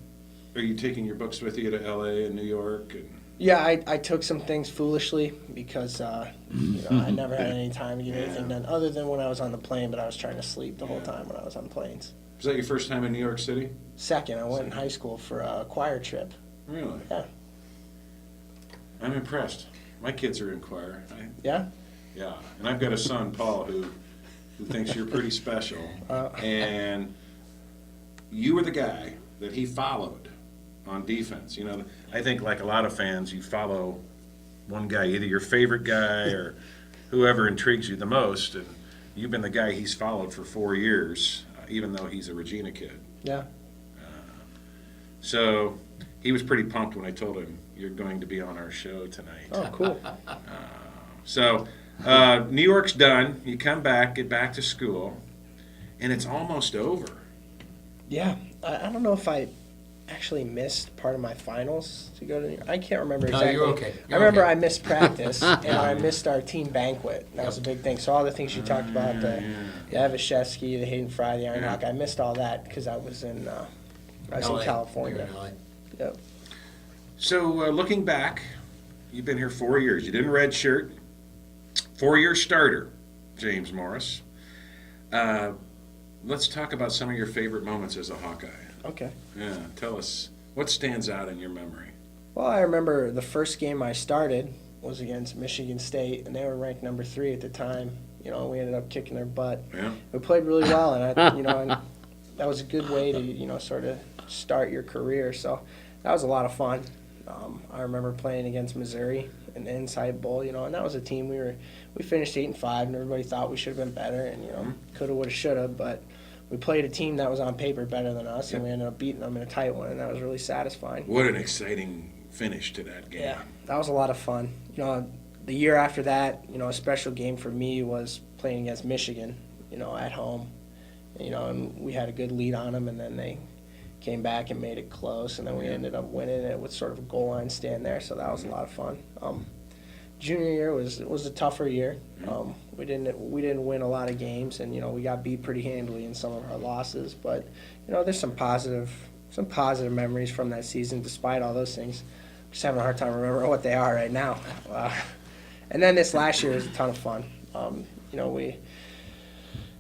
Are you taking your books with you to LA and New York? And Yeah, I took some things foolishly because I never had any time to get anything done other than when I was on the plane, but I was trying to sleep the whole time when I was on planes. was that your first time in New York City? Second, I went in high school for a choir trip. Really? Yeah. I'm impressed. My kids are in choir. Yeah? Yeah, and I've got a son, Paul, who thinks you're pretty special. And you were the guy that he followed on defense. You know, I think like a lot of fans, you follow one guy, either your favorite guy or whoever intrigues you the most. And you've been the guy he's followed for 4 years, even though he's a Regina kid. Yeah. So he was pretty pumped when I told him, you're going to be on our show tonight. Oh, cool. So, New York's done. You come back, get back to school, and it's almost over. Yeah. I don't know if I actually missed part of my finals to go to New York. I can't remember No, exactly. you're okay. I You're remember okay. I missed practice and I missed our team banquet. That was a big thing. So all the things you talked about, the Avashevsky, the Hayden Fry, the Iron Hawk, I missed all that because I was in LA. California. You were in LA. Yep. So, looking back, you've been here 4 years. You didn't redshirt. 4-year starter, James Morris. Let's talk about some of your favorite moments as a Hawkeye. Okay. Yeah, tell us, what stands out in your memory? Well, I remember the first game I started was against Michigan State, and they were ranked number 3 at the time. You know, we ended up kicking their butt. Yeah. We played really well, and and that was a good way to sort of start your career. So that was a lot of fun. I remember playing against Missouri in the Inside Bowl, and that was a team we finished 8-5, and everybody thought we should have been better, and coulda, woulda, shoulda, but we played a team that was on paper better than us, and we ended up beating them in a tight one, and that was really satisfying. What an exciting finish to that game. Yeah, that was a lot of fun. The year after that, a special game for me was playing against Michigan, at home. And we had a good lead on them, and then they came back and made it close, and then we ended up winning it with sort of a goal line stand there, so that was a lot of fun. Junior year was a tougher year. We didn't win a lot of games, and we got beat pretty handily in some of our losses, but there's some positive memories from that season despite all those things. Just having a hard time remembering what they are right now. And then this last year was a ton of fun. We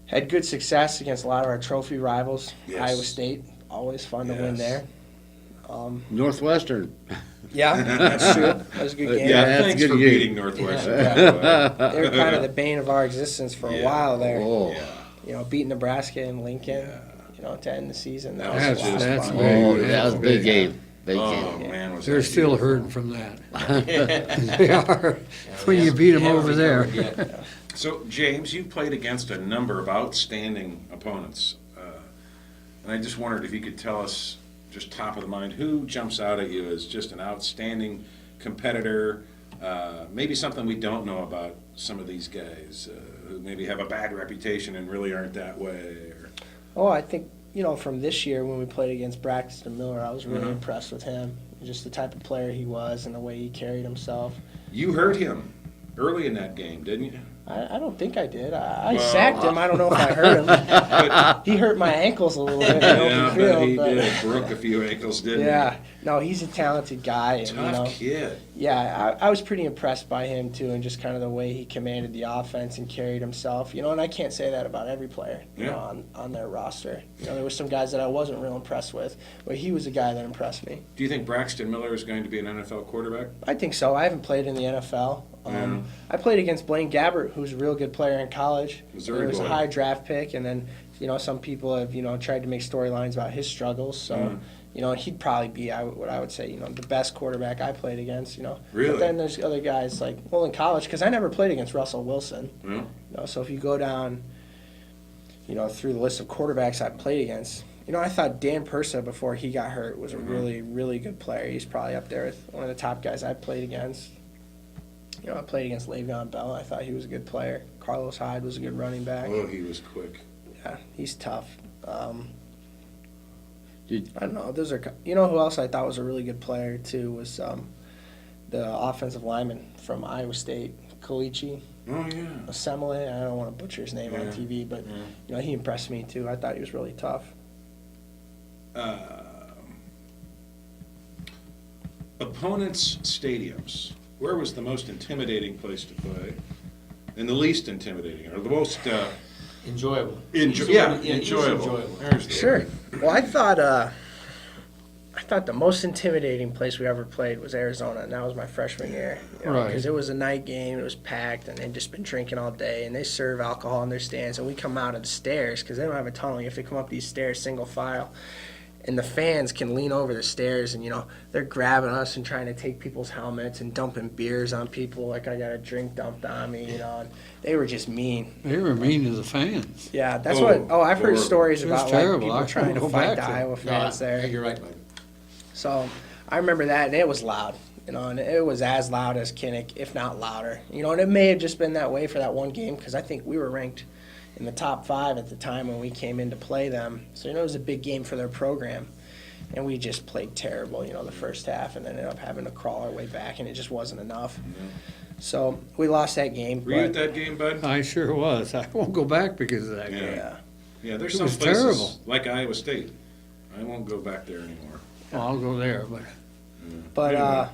had good success against a lot of our trophy rivals. Yes. Iowa State, always fun to win Yes. there. Northwestern. Yeah, that's true. That was a good game. Yeah, that's thanks a good for game. beating Northwestern. They were kind of the bane of our existence for a while there. Oh, Yeah. Beating Nebraska and Lincoln. to end the season. That That's was a lot of that's fun. big. Oh, Yeah, that was a big. big game. Big Oh, game. man, was They're that still beautiful. hurting from that. They are, when you beat them over there. So, James, you played against a number of outstanding opponents. And I just wondered if you could tell us, just top of the mind, who jumps out at you as just an outstanding competitor? Maybe something we don't know about some of these guys who maybe have a bad reputation and really aren't that way. Or... Oh, I think, from this year when we played against Braxton Miller, I was really Mhm. impressed with him. Just the type of player he was and the way he carried himself. You hurt him early in that game, didn't you? I don't think I did. I Well, sacked him. I don't know if I hurt him. But, He hurt my ankles a little bit in the yeah, open but field. he but- did. Broke a few ankles, didn't Yeah. No, he's a talented guy. And, he? Tough kid. Yeah, I was pretty impressed by him too, and just kind of the way he commanded the offense and carried himself. And I can't say that about every player, Yeah. on their roster. There were some guys that I wasn't real impressed with, but he was a guy that impressed me. Do you think Braxton Miller is going to be an NFL quarterback? I think so. I haven't played in the NFL. Yeah. I played against Blaine Gabbert, who's a real good player in college. Missouri He was boy. a high draft pick, and then some people have tried to make storylines about his struggles. So. He'd probably be, what I would say, the best quarterback I played against, Really? But then there's other guys in college, because I never played against Russell Wilson. Yeah. So if you go down, through the list of quarterbacks I played against, I thought Dan Persa, before he got hurt, was a really, really good player. He's probably up there with one of the top guys I played against. I played against Le'Veon Bell. I thought he was a good player. Carlos Hyde was a good running back. Oh, he was quick. Yeah, he's tough. Did- I don't know. Those are who else I thought was a really good player too was the offensive lineman from Iowa State, Kalichi Oh, yeah. Osemele. I don't want to butcher his name on Yeah. TV, but Yeah. he impressed me too. I thought he was really tough. Opponents' stadiums. Where was the most intimidating place to play? And the least intimidating, or the most Enjoyable. enjoyable? There's the Sure. word. Well, I thought the most intimidating place we ever played was Arizona, and that was my freshman year. Right. Because it was a night game, it was packed, and they'd just been drinking all day, and they serve alcohol in their stands, and we come out of the stairs, because they don't have a tunnel. You have to come up these stairs single file. And the fans can lean over the stairs, and they're grabbing us and trying to take people's helmets and dumping beers on people like I got a drink dumped on me, and they were just mean. They were mean to the fans. Yeah, that's Oh, I've heard horrible. stories It was about terrible. people I trying couldn't to go fight back the there. Iowa fans there. You're right, Mike. So I remember that, and it was loud, and it was as loud as Kinnick, if not louder. And it may have just been that way for that one game, because I think we were ranked in the top 5 at the time when we came in to play them. So it was a big game for their program, and we just played terrible, the first half, and then ended up having to crawl our way back, and it just wasn't enough. So we lost that game. Were you at but- that game, bud? I sure was. I won't go back because of that Yeah. game. Yeah. Yeah, there's It some was places terrible. like Iowa State. I won't go back there anymore. Well, I'll go there, but But Anyway.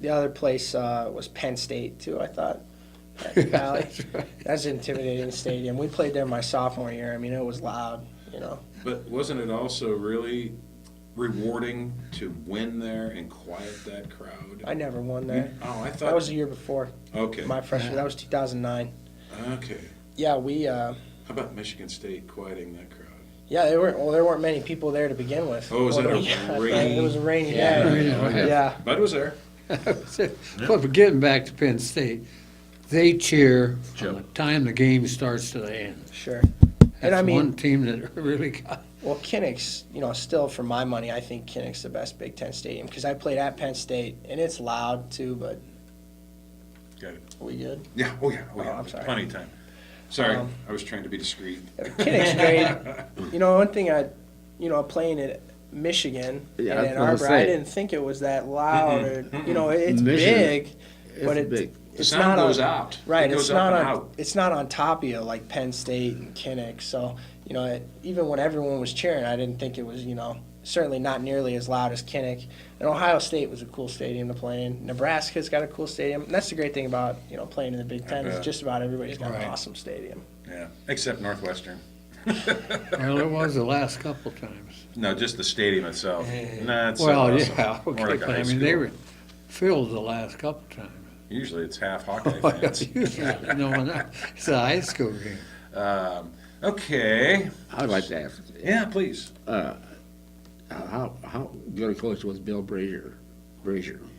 the other place was Penn State too. I thought at the Valley. that's right. That's an intimidating stadium. We played there my sophomore year. I mean, it was loud. But wasn't it also really rewarding to win there and quiet that crowd? I never won there. Oh, I thought. That was the year before Okay. my freshman. That was 2009. Okay. Yeah, we. How about Michigan State quieting that crowd? Yeah, there weren't many people there to begin with. Oh, was it When a we got there. rainy- It was a rainy Yeah. day. Yeah. Yeah. Bud was there. But getting back to Penn State, they cheer from the time the game starts to the end. Sure. That's I mean- one team that really got. Well, Kinnick's, still for my money, I think Kinnick's the best Big Ten stadium because I played at Penn State and it's loud too. But Got it. are we good? Yeah. Oh, yeah. Oh, Oh, yeah. I'm sorry. Plenty of time. Sorry, Um, I was trying to be discreet. Kinnick's great. One thing playing at Michigan Yeah, I was and Ann gonna Arbor, I say. didn't think it was that loud. Mm-mm. Or, it's Michigan, big, but It's big. The it's sound not goes on, out. right. It It's goes not up and on. out. It's not on top of you like Penn State and Kinnick. So even when everyone was cheering, I didn't think it was certainly not nearly as loud as Kinnick. And Ohio State was a cool stadium to play in. Nebraska's got a cool stadium. And that's the great thing about playing in the Big Ten is bet. just about everybody's got Right. an awesome stadium. Yeah, except Northwestern. Well, it was the last couple times. No, just the stadium itself. Nah, it's Well, awesome. yeah, More okay, like a but high I mean, they school. were filled the last couple times. Usually it's half Hawkeye fans. Usually, when it's a high school game. Okay. I'd like to ask, Yeah, please. how good a coach was Bill Brazier?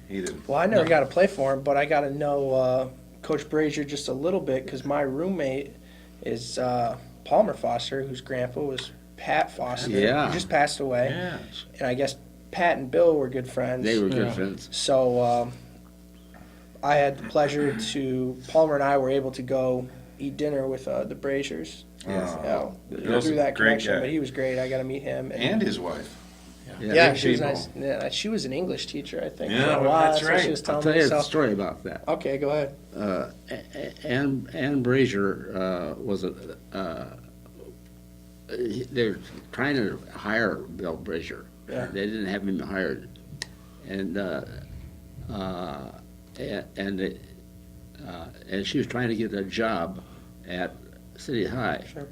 He didn't. Well, I never got to play for him, but I got to know Coach Brazier just a little bit because my roommate is Palmer Foster, whose grandpa was Pat Foster. Yeah. He just passed away. Yeah. And I guess Pat and Bill were good friends. They were good Yeah. friends. So I had the pleasure to, Palmer and I were able to go eat dinner with the Braziers. Oh, Yeah, Bill's through a that great connection, guy. but he was great. I got to meet him. And his wife. Yeah, big she was people. nice. Yeah, she was an English teacher, I think. Yeah, for a well, while. that's what right. She was I'll telling tell me. you a So, story about that. okay, go ahead. Ann Brazier was they were trying to hire Bill Brazier. Yeah. They didn't have him hired, and she was trying to get a job at City High. Sure.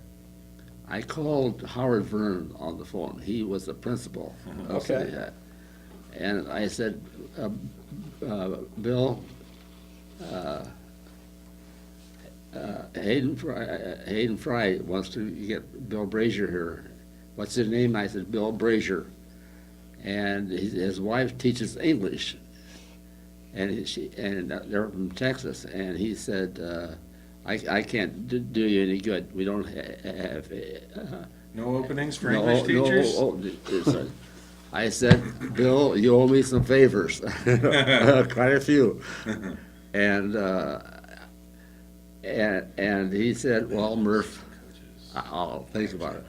I called Howard Vern on the phone. He was the principal of Okay. City High, and I said, Bill. Hayden Fry wants to get Bill Brazier here. What's his name? I said, Bill Brazier. And his wife teaches English. And they're from Texas. And he said, I can't do you any good. We don't have. No openings for English teachers? I said, Bill, you owe me some favors. Quite a few. And he said, well, Murph, I'll think about it.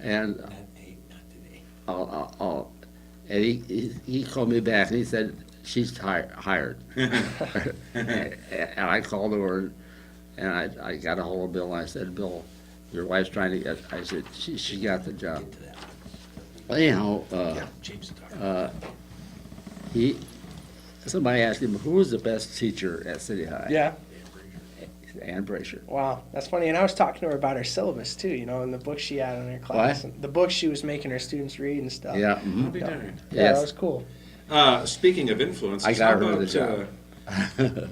And and he called me back and he said, she's hired. And I called her and I got a hold of Bill and I said, Bill, your wife's trying to get, I said, she got the job. Anyhow, somebody asked him, who was the best teacher at City High? Yeah. Ann Brazier. Wow, that's funny. And I was talking to her about her syllabus too, and the books she had in her class. What? And the books she was making her students read and stuff. Yeah. I'll mhm. be darned. Yeah, Yes. that was cool. Speaking of influence, I got her the job.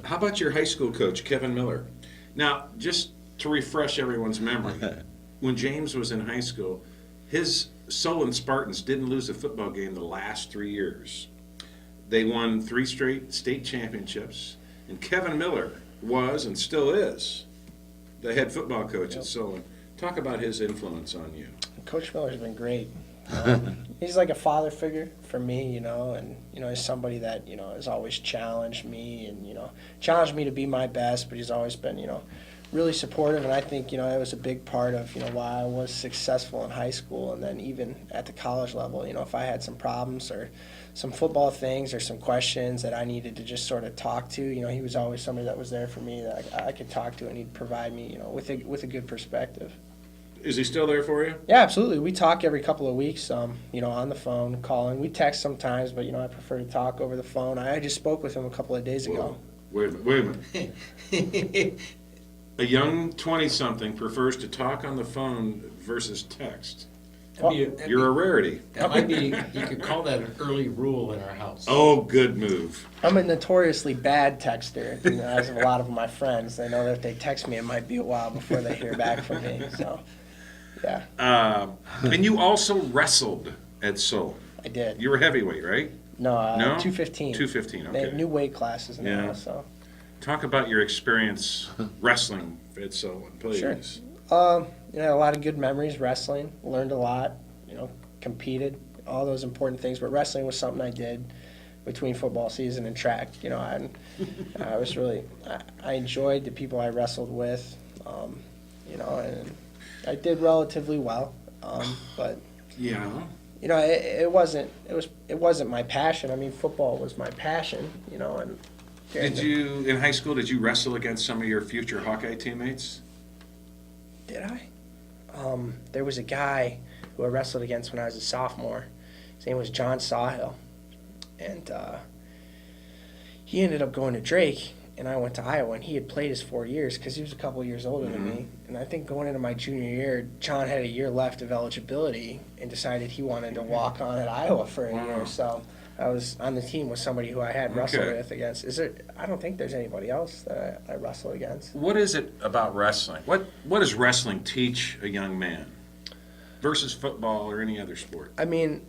How about your high school coach, Kevin Miller? Now, just to refresh everyone's memory, when James was in high school, his Solon Spartans didn't lose a football game the last 3 years. They won 3 straight state championships, and Kevin Miller was and still is the head football coach at Solon. Talk about his influence on you. Coach Miller's been great. He's like a father figure for me, and he's somebody that has always challenged me and challenged me to be my best. But he's always been really supportive, and I think it was a big part of why I was successful in high school, and then even at the college level. If I had some problems or some football things or some questions that I needed to just sort of talk to, he was always somebody that was there for me that I could talk to, and he'd provide me with a good perspective. Is he still there for you? Yeah, absolutely. We talk every couple of weeks, on the phone, calling. We text sometimes, but I prefer to talk over the phone. I just spoke with him a couple of days ago. Wait a minute. A young 20-something prefers to talk on the phone versus text. You're a rarity. That might be, you could call that an early rule in our house. Oh, good move. I'm a notoriously bad texter, as of a lot of my friends. They know that if they text me, it might be a while before they hear back from me. So, yeah, And you also wrestled at Solon. I did. You were heavyweight, right? No, No? 215. 215, They have okay. new weight classes now, Yeah. so. Talk about your experience wrestling at Solon, please. Sure. A lot of good memories wrestling. Learned a lot. Competed. All those important things. But wrestling was something I did between football season and track. I was really. I enjoyed the people I wrestled with. And I did relatively well. But Yeah. it wasn't my passion. I mean, football was my passion. And In high school, did you wrestle against some of your future Hawkeye teammates? Did I? There was a guy who I wrestled against when I was a sophomore. His name was John Sawhill. And he ended up going to Drake, and I went to Iowa, and he had played his 4 years because he was a couple years older than me. And I think going into my junior year, John had a year left of eligibility and decided he wanted to walk on at Iowa for a year. So I was on the team with somebody who I had wrestled Okay. with against. I don't think there's anybody else that I wrestle against. What is it about wrestling? What does wrestling teach a young man versus football or any other sport? I mean,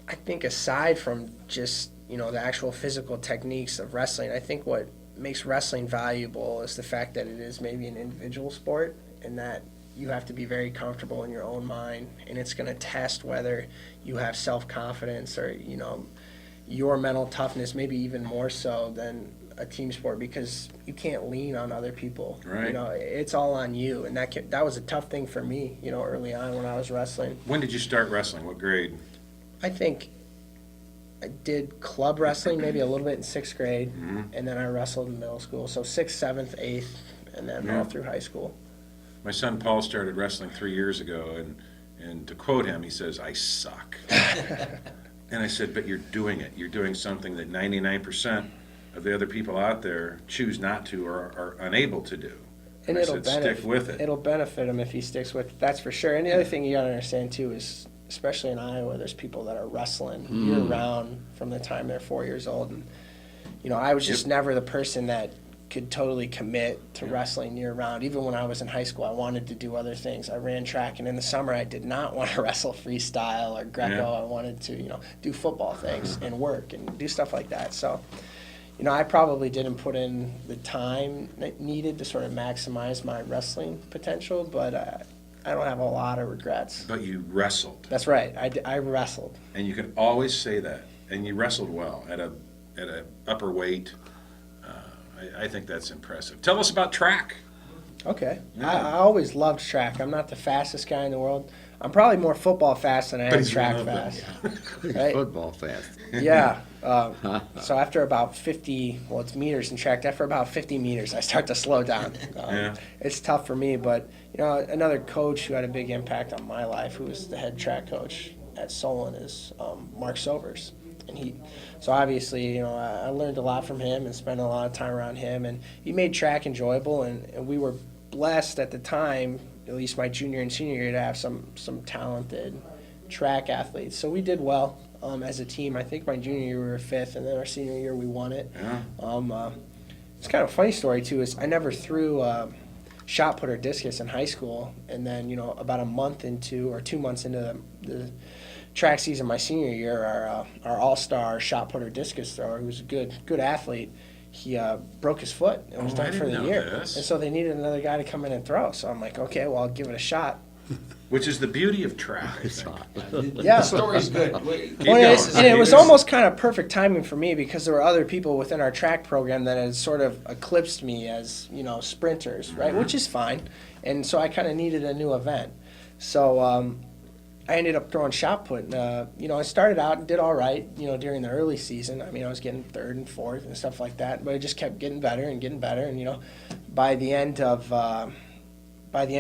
I think aside from just, the actual physical techniques of wrestling, I think what makes wrestling valuable is the fact that it is maybe an individual sport and that you have to be very comfortable in your own mind, and it's going to test whether you have self-confidence or, your mental toughness, maybe even more so than a team sport, because you can't lean on other people. Right. It's all on you, and that was a tough thing for me, early on when I was wrestling. When did you start wrestling? What grade? I think I did club wrestling maybe a little bit in 6th grade, Mm-hmm. and then I wrestled in middle school. So 6th, 7th, 8th, and then Yeah. all through high school. My son Paul started wrestling 3 years ago, and to quote him, he says, "I suck." And I said, "But you're doing it. You're doing something that 99% of the other people out there choose not to or are unable to do." And I it'll said, benefit. "Stick with it." It'll benefit him if he sticks with it. That's for sure. And the other thing you got to understand too is, especially in Iowa, there's people that are wrestling year round from the time they're 4 years old. And I was just never the person that could totally commit to wrestling year round. Even when I was in high school, I wanted to do other things. I ran track, and in the summer, I did not want to wrestle freestyle or Greco. Yeah. I wanted to, do football things and work and do stuff like that. So, I probably didn't put in the time needed to sort of maximize my wrestling potential, but I don't have a lot of regrets. But you wrestled, That's right. I wrestled. and you can always say that. And you wrestled well at a upper weight. I think that's impressive. Tell us about track. Okay. Yeah. I always loved track. I'm not the fastest guy in the world. I'm probably more football fast than I am he's track one of them. fast. Right? Football fast. Yeah. So after about 50, it's meters in track. After about 50 meters, I start to slow down. Yeah. It's tough for me, but another coach who had a big impact on my life, who was the head track coach at Solon, is Mark Sovers. And so obviously, I learned a lot from him and spent a lot of time around him, and he made track enjoyable, and we were blessed at the time, at least my junior and senior year, to have some talented track athletes. So we did well as a team. I think my junior year we were 5th, and then our senior year we won it. Yeah. It's kind of a funny story too, is I never threw shot put or discus in high school, and then about a month into or 2 months into the track season my senior year, our all-star shot putter discus thrower, who was a good athlete, he broke his foot and was Oh, I done for didn't the know year. this. And so they needed another guy to come in and throw. So I'm like, okay, well, I'll give it a shot. Which is the beauty of track, I think. Yeah. The story's good. Well, going. and it was almost kind of perfect timing for me, because there were other people within our track program that had sort of eclipsed me as, sprinters, right? Which is fine. And so I kind of needed a new event. So I ended up throwing shot put. I started out and did all right, during the early season. I mean, I was getting 3rd and 4th and stuff like that, but it just kept getting better and getting better. And, by the end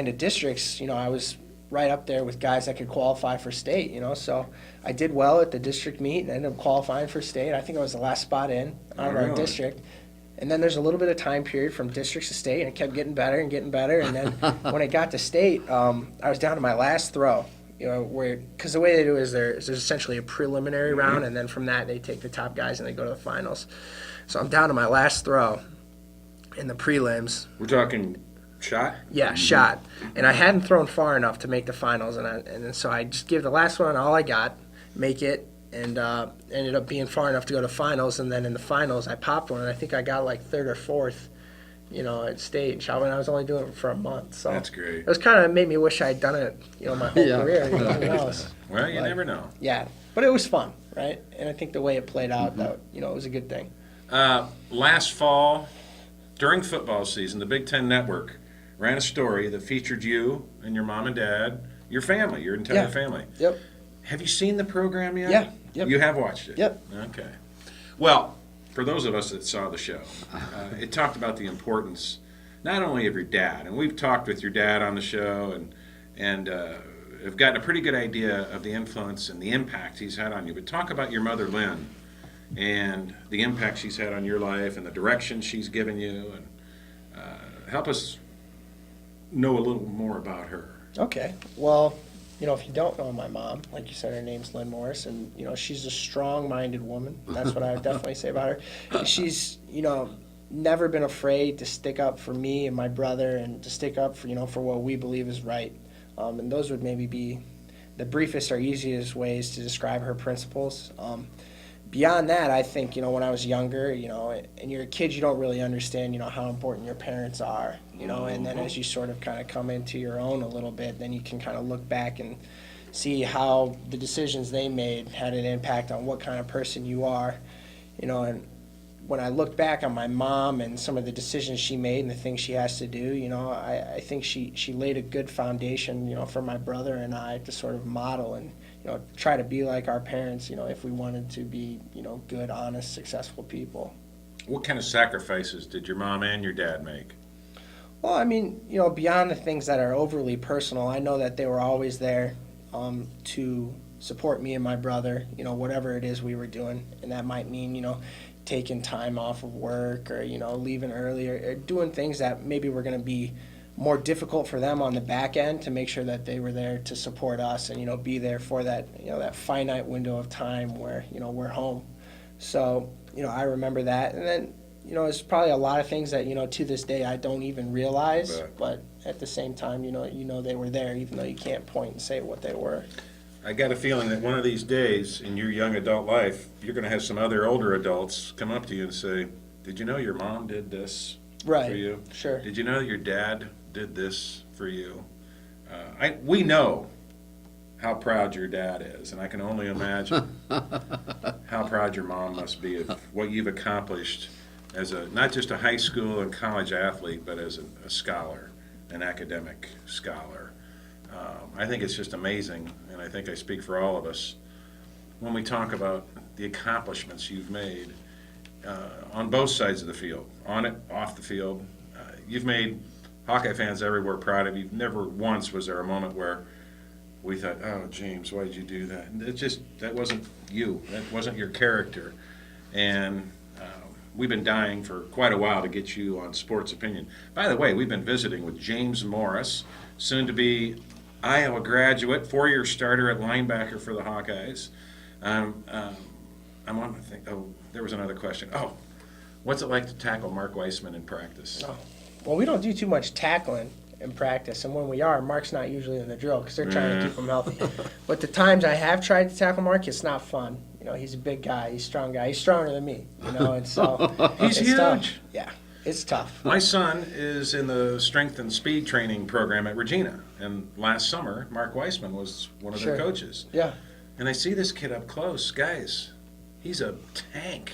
of districts, I was right up there with guys that could qualify for state, So I did well at the district meet and ended up qualifying for state. I think I was the last spot in out of our really? district. And then there's a little bit of time period from districts to state, and it kept getting better and getting better. And then when it got to state, I was down to my last throw. Because the way they do it is there's essentially a preliminary round, and then from that they take the top guys and they go to the finals. So I'm down to my last throw in the prelims. We're talking shot? Yeah, shot. And I hadn't thrown far enough to make the finals, and so I just gave the last one all I got, make it, and ended up being far enough to go to finals. And then in the finals, I popped one, and I think I got like 3rd or 4th, at state and shot, and I was only doing it for a month. So That's great. it was kind of made me wish I had done it, my whole Yeah. career. Who knows? Well, you Like- never know. Yeah, but it was fun, right? And I think the way it played out, that it was a good thing. Last fall, during football season, the Big Ten Network ran a story that featured you and your mom and dad, your family, your entire Yeah. family. Yep. Have you seen the program yet? Yeah. Yep. You have watched it? Yep. Okay. Well, for those of us that saw the show, it talked about the importance not only of your dad, and we've talked with your dad on the show and have gotten a pretty good idea of the influence and the impact he's had on you, but talk about your mother, Lynn, and the impact she's had on your life and the direction she's given you, and help us know a little more about her. Okay. Well, if you don't know my mom, like you said, her name's Lynn Morris, and, she's a strong-minded woman. That's what I would definitely say about her. And she's, never been afraid to stick up for me and my brother and to stick up for what we believe is right. And those would maybe be the briefest or easiest ways to describe her principles. Beyond that, I think, when I was younger, and you're a kid, you don't really understand, how important your parents are, and then as you sort of kind of come into your own a little bit, then you can kind of look back and see how the decisions they made had an impact on what kind of person you are, and when I look back on my mom and some of the decisions she made and the things she has to do, I think she laid a good foundation, for my brother and I to sort of model and, try to be like our parents, if we wanted to be, good, honest, successful people. What kind of sacrifices did your mom and your dad make? Well, I mean, beyond the things that are overly personal, I know that they were always there to support me and my brother, whatever it is we were doing. And that might mean, taking time off of work or, leaving early or doing things that maybe were going to be more difficult for them on the back end to make sure that they were there to support us and, be there for that, that finite window of time where, we're home. So, I remember that. And then, it's probably a lot of things that, to this day I don't even realize, but at the same time, they were there even though you can't point and say what they were. I got a feeling that one of these days in your young adult life, you're going to have some other older adults come up to you and say, did you know your mom did this for you? Sure. Did you know that your dad did this for you? We know how proud your dad is, and I can only imagine how proud your mom must be of what you've accomplished as not just a high school and college athlete, but as a scholar, an academic scholar. I think it's just amazing, and I think I speak for all of us when we talk about the accomplishments you've made on both sides of the field, on it, off the field. You've made Hawkeye fans everywhere proud of you. Never once was there a moment where we thought, oh, James, why did you do that? That wasn't you. That wasn't your character. And we've been dying for quite a while to get you on Sports Opinion. By the way, we've been visiting with James Morris, soon to be Iowa graduate, 4-year starter at linebacker for the Hawkeyes. I want to think, there was another question. What's it like to tackle Mark Weissman in practice? Well, we don't do too much tackling in practice, and when we are, Mark's not usually in the drill because they're trying to keep him healthy. But the times I have tried to tackle Mark, it's not fun. He's a big guy, he's a strong guy, he's stronger than me, and so He's it's huge. Tough. Yeah, it's tough. My son is in the strength and speed training program at Regina, and last summer, Mark Weissman was one of their coaches. Yeah. And I see this kid up close. Guys, he's a tank.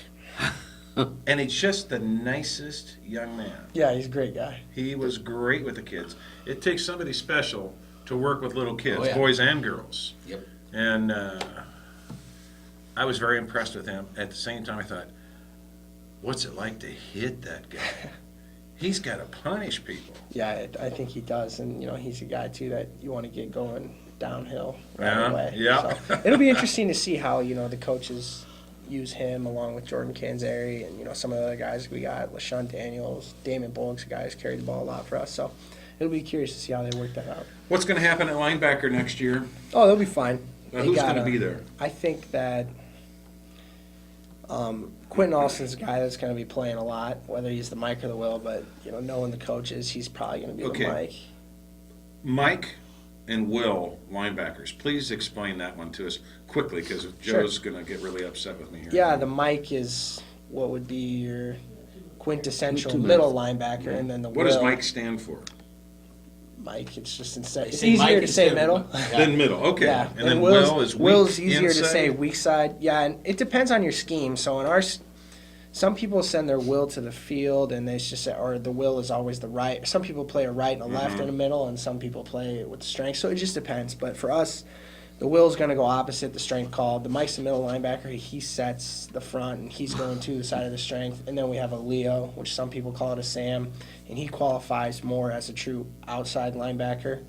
And he's just the nicest young man. Yeah, he's a great guy. He was great with the kids. It takes somebody special to work with little kids, Oh, yeah. boys and girls. Yep. And I was very impressed with him. At the same time, I thought, what's it like to hit that guy? He's got to punish people. Yeah, I think he does, and he's a guy too that you want to get going downhill right away. Yeah. So it'll be interesting to see how the coaches use him along with Jordan Canzeri and some of the other guys we got, LaShawn Daniels, Damon Bullock's a guy who's carried the ball a lot for us. So it'll be curious to see how they work that out. What's going to happen at linebacker next year? Oh, they'll be fine. Who's going to be there? I think that Quentin Alston's a guy that's going to be playing a lot, whether he's the Mike or the Will, but knowing the coaches, he's probably going to be the Mike. Mike and Will, linebackers. Please explain that one to us quickly, because Joe's going to get really upset with me here. Yeah, the Mike is what would be your quintessential middle linebacker, and then the What Will. does Mike stand for? Mike, it's just insane. It's say Mike easier to say instead middle. of- Then middle, okay. Yeah, And then Will is weak Will's easier inside? to say weak side. Yeah, and it depends on your scheme. So in ours, some people send their Will to the field, and they just say, or the Will is always the right. Some people play a right and a left and a middle, and some people play with strength. So it just depends. But for us, the Will's going to go opposite the strength call. The Mike's the middle linebacker. He sets the front, and he's going to the side of the strength. And then we have a Leo, which some people call it a Sam, and he qualifies more as a true outside linebacker.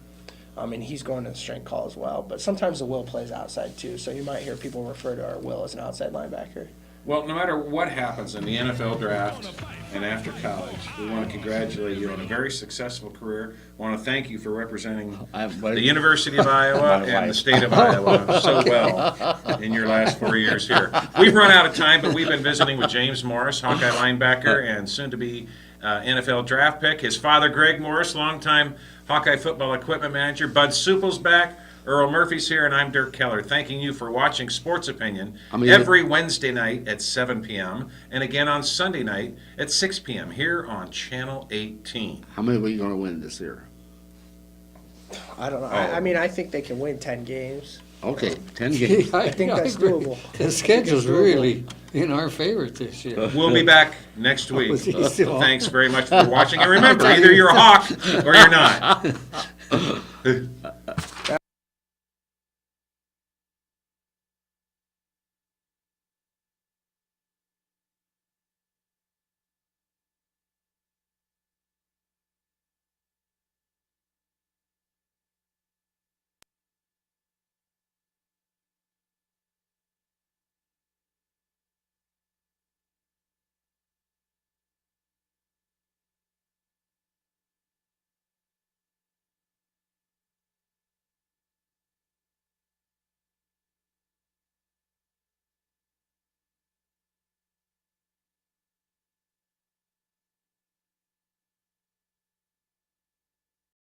And he's going to the strength call as well. But sometimes the Will plays outside too, so you might hear people refer to our Will as an outside linebacker. Well, no matter what happens in the NFL draft and after college, we want to congratulate you on a very successful career. We want to thank you for representing the University of Iowa and the state of Iowa so well in your last 4 years here. We've run out of time, but we've been visiting with James Morris, Hawkeye linebacker and soon-to-be NFL draft pick. His father, Greg Morris, longtime Hawkeye football equipment manager. Bud Supple's back. Earl Murphy's here, and I'm Dirk Keller, thanking you for watching Sports Opinion every Wednesday night at 7 p.m. and again on Sunday night at 6 p.m. here on Channel 18. How many are we going to win this year? I don't know. I mean, I think they can win 10 games. Okay, 10 games. I think that's agree. doable. The schedule's really in our favor this year. We'll be back next week. Still- Thanks very much for watching, and remember, either you're a Hawk or you're not.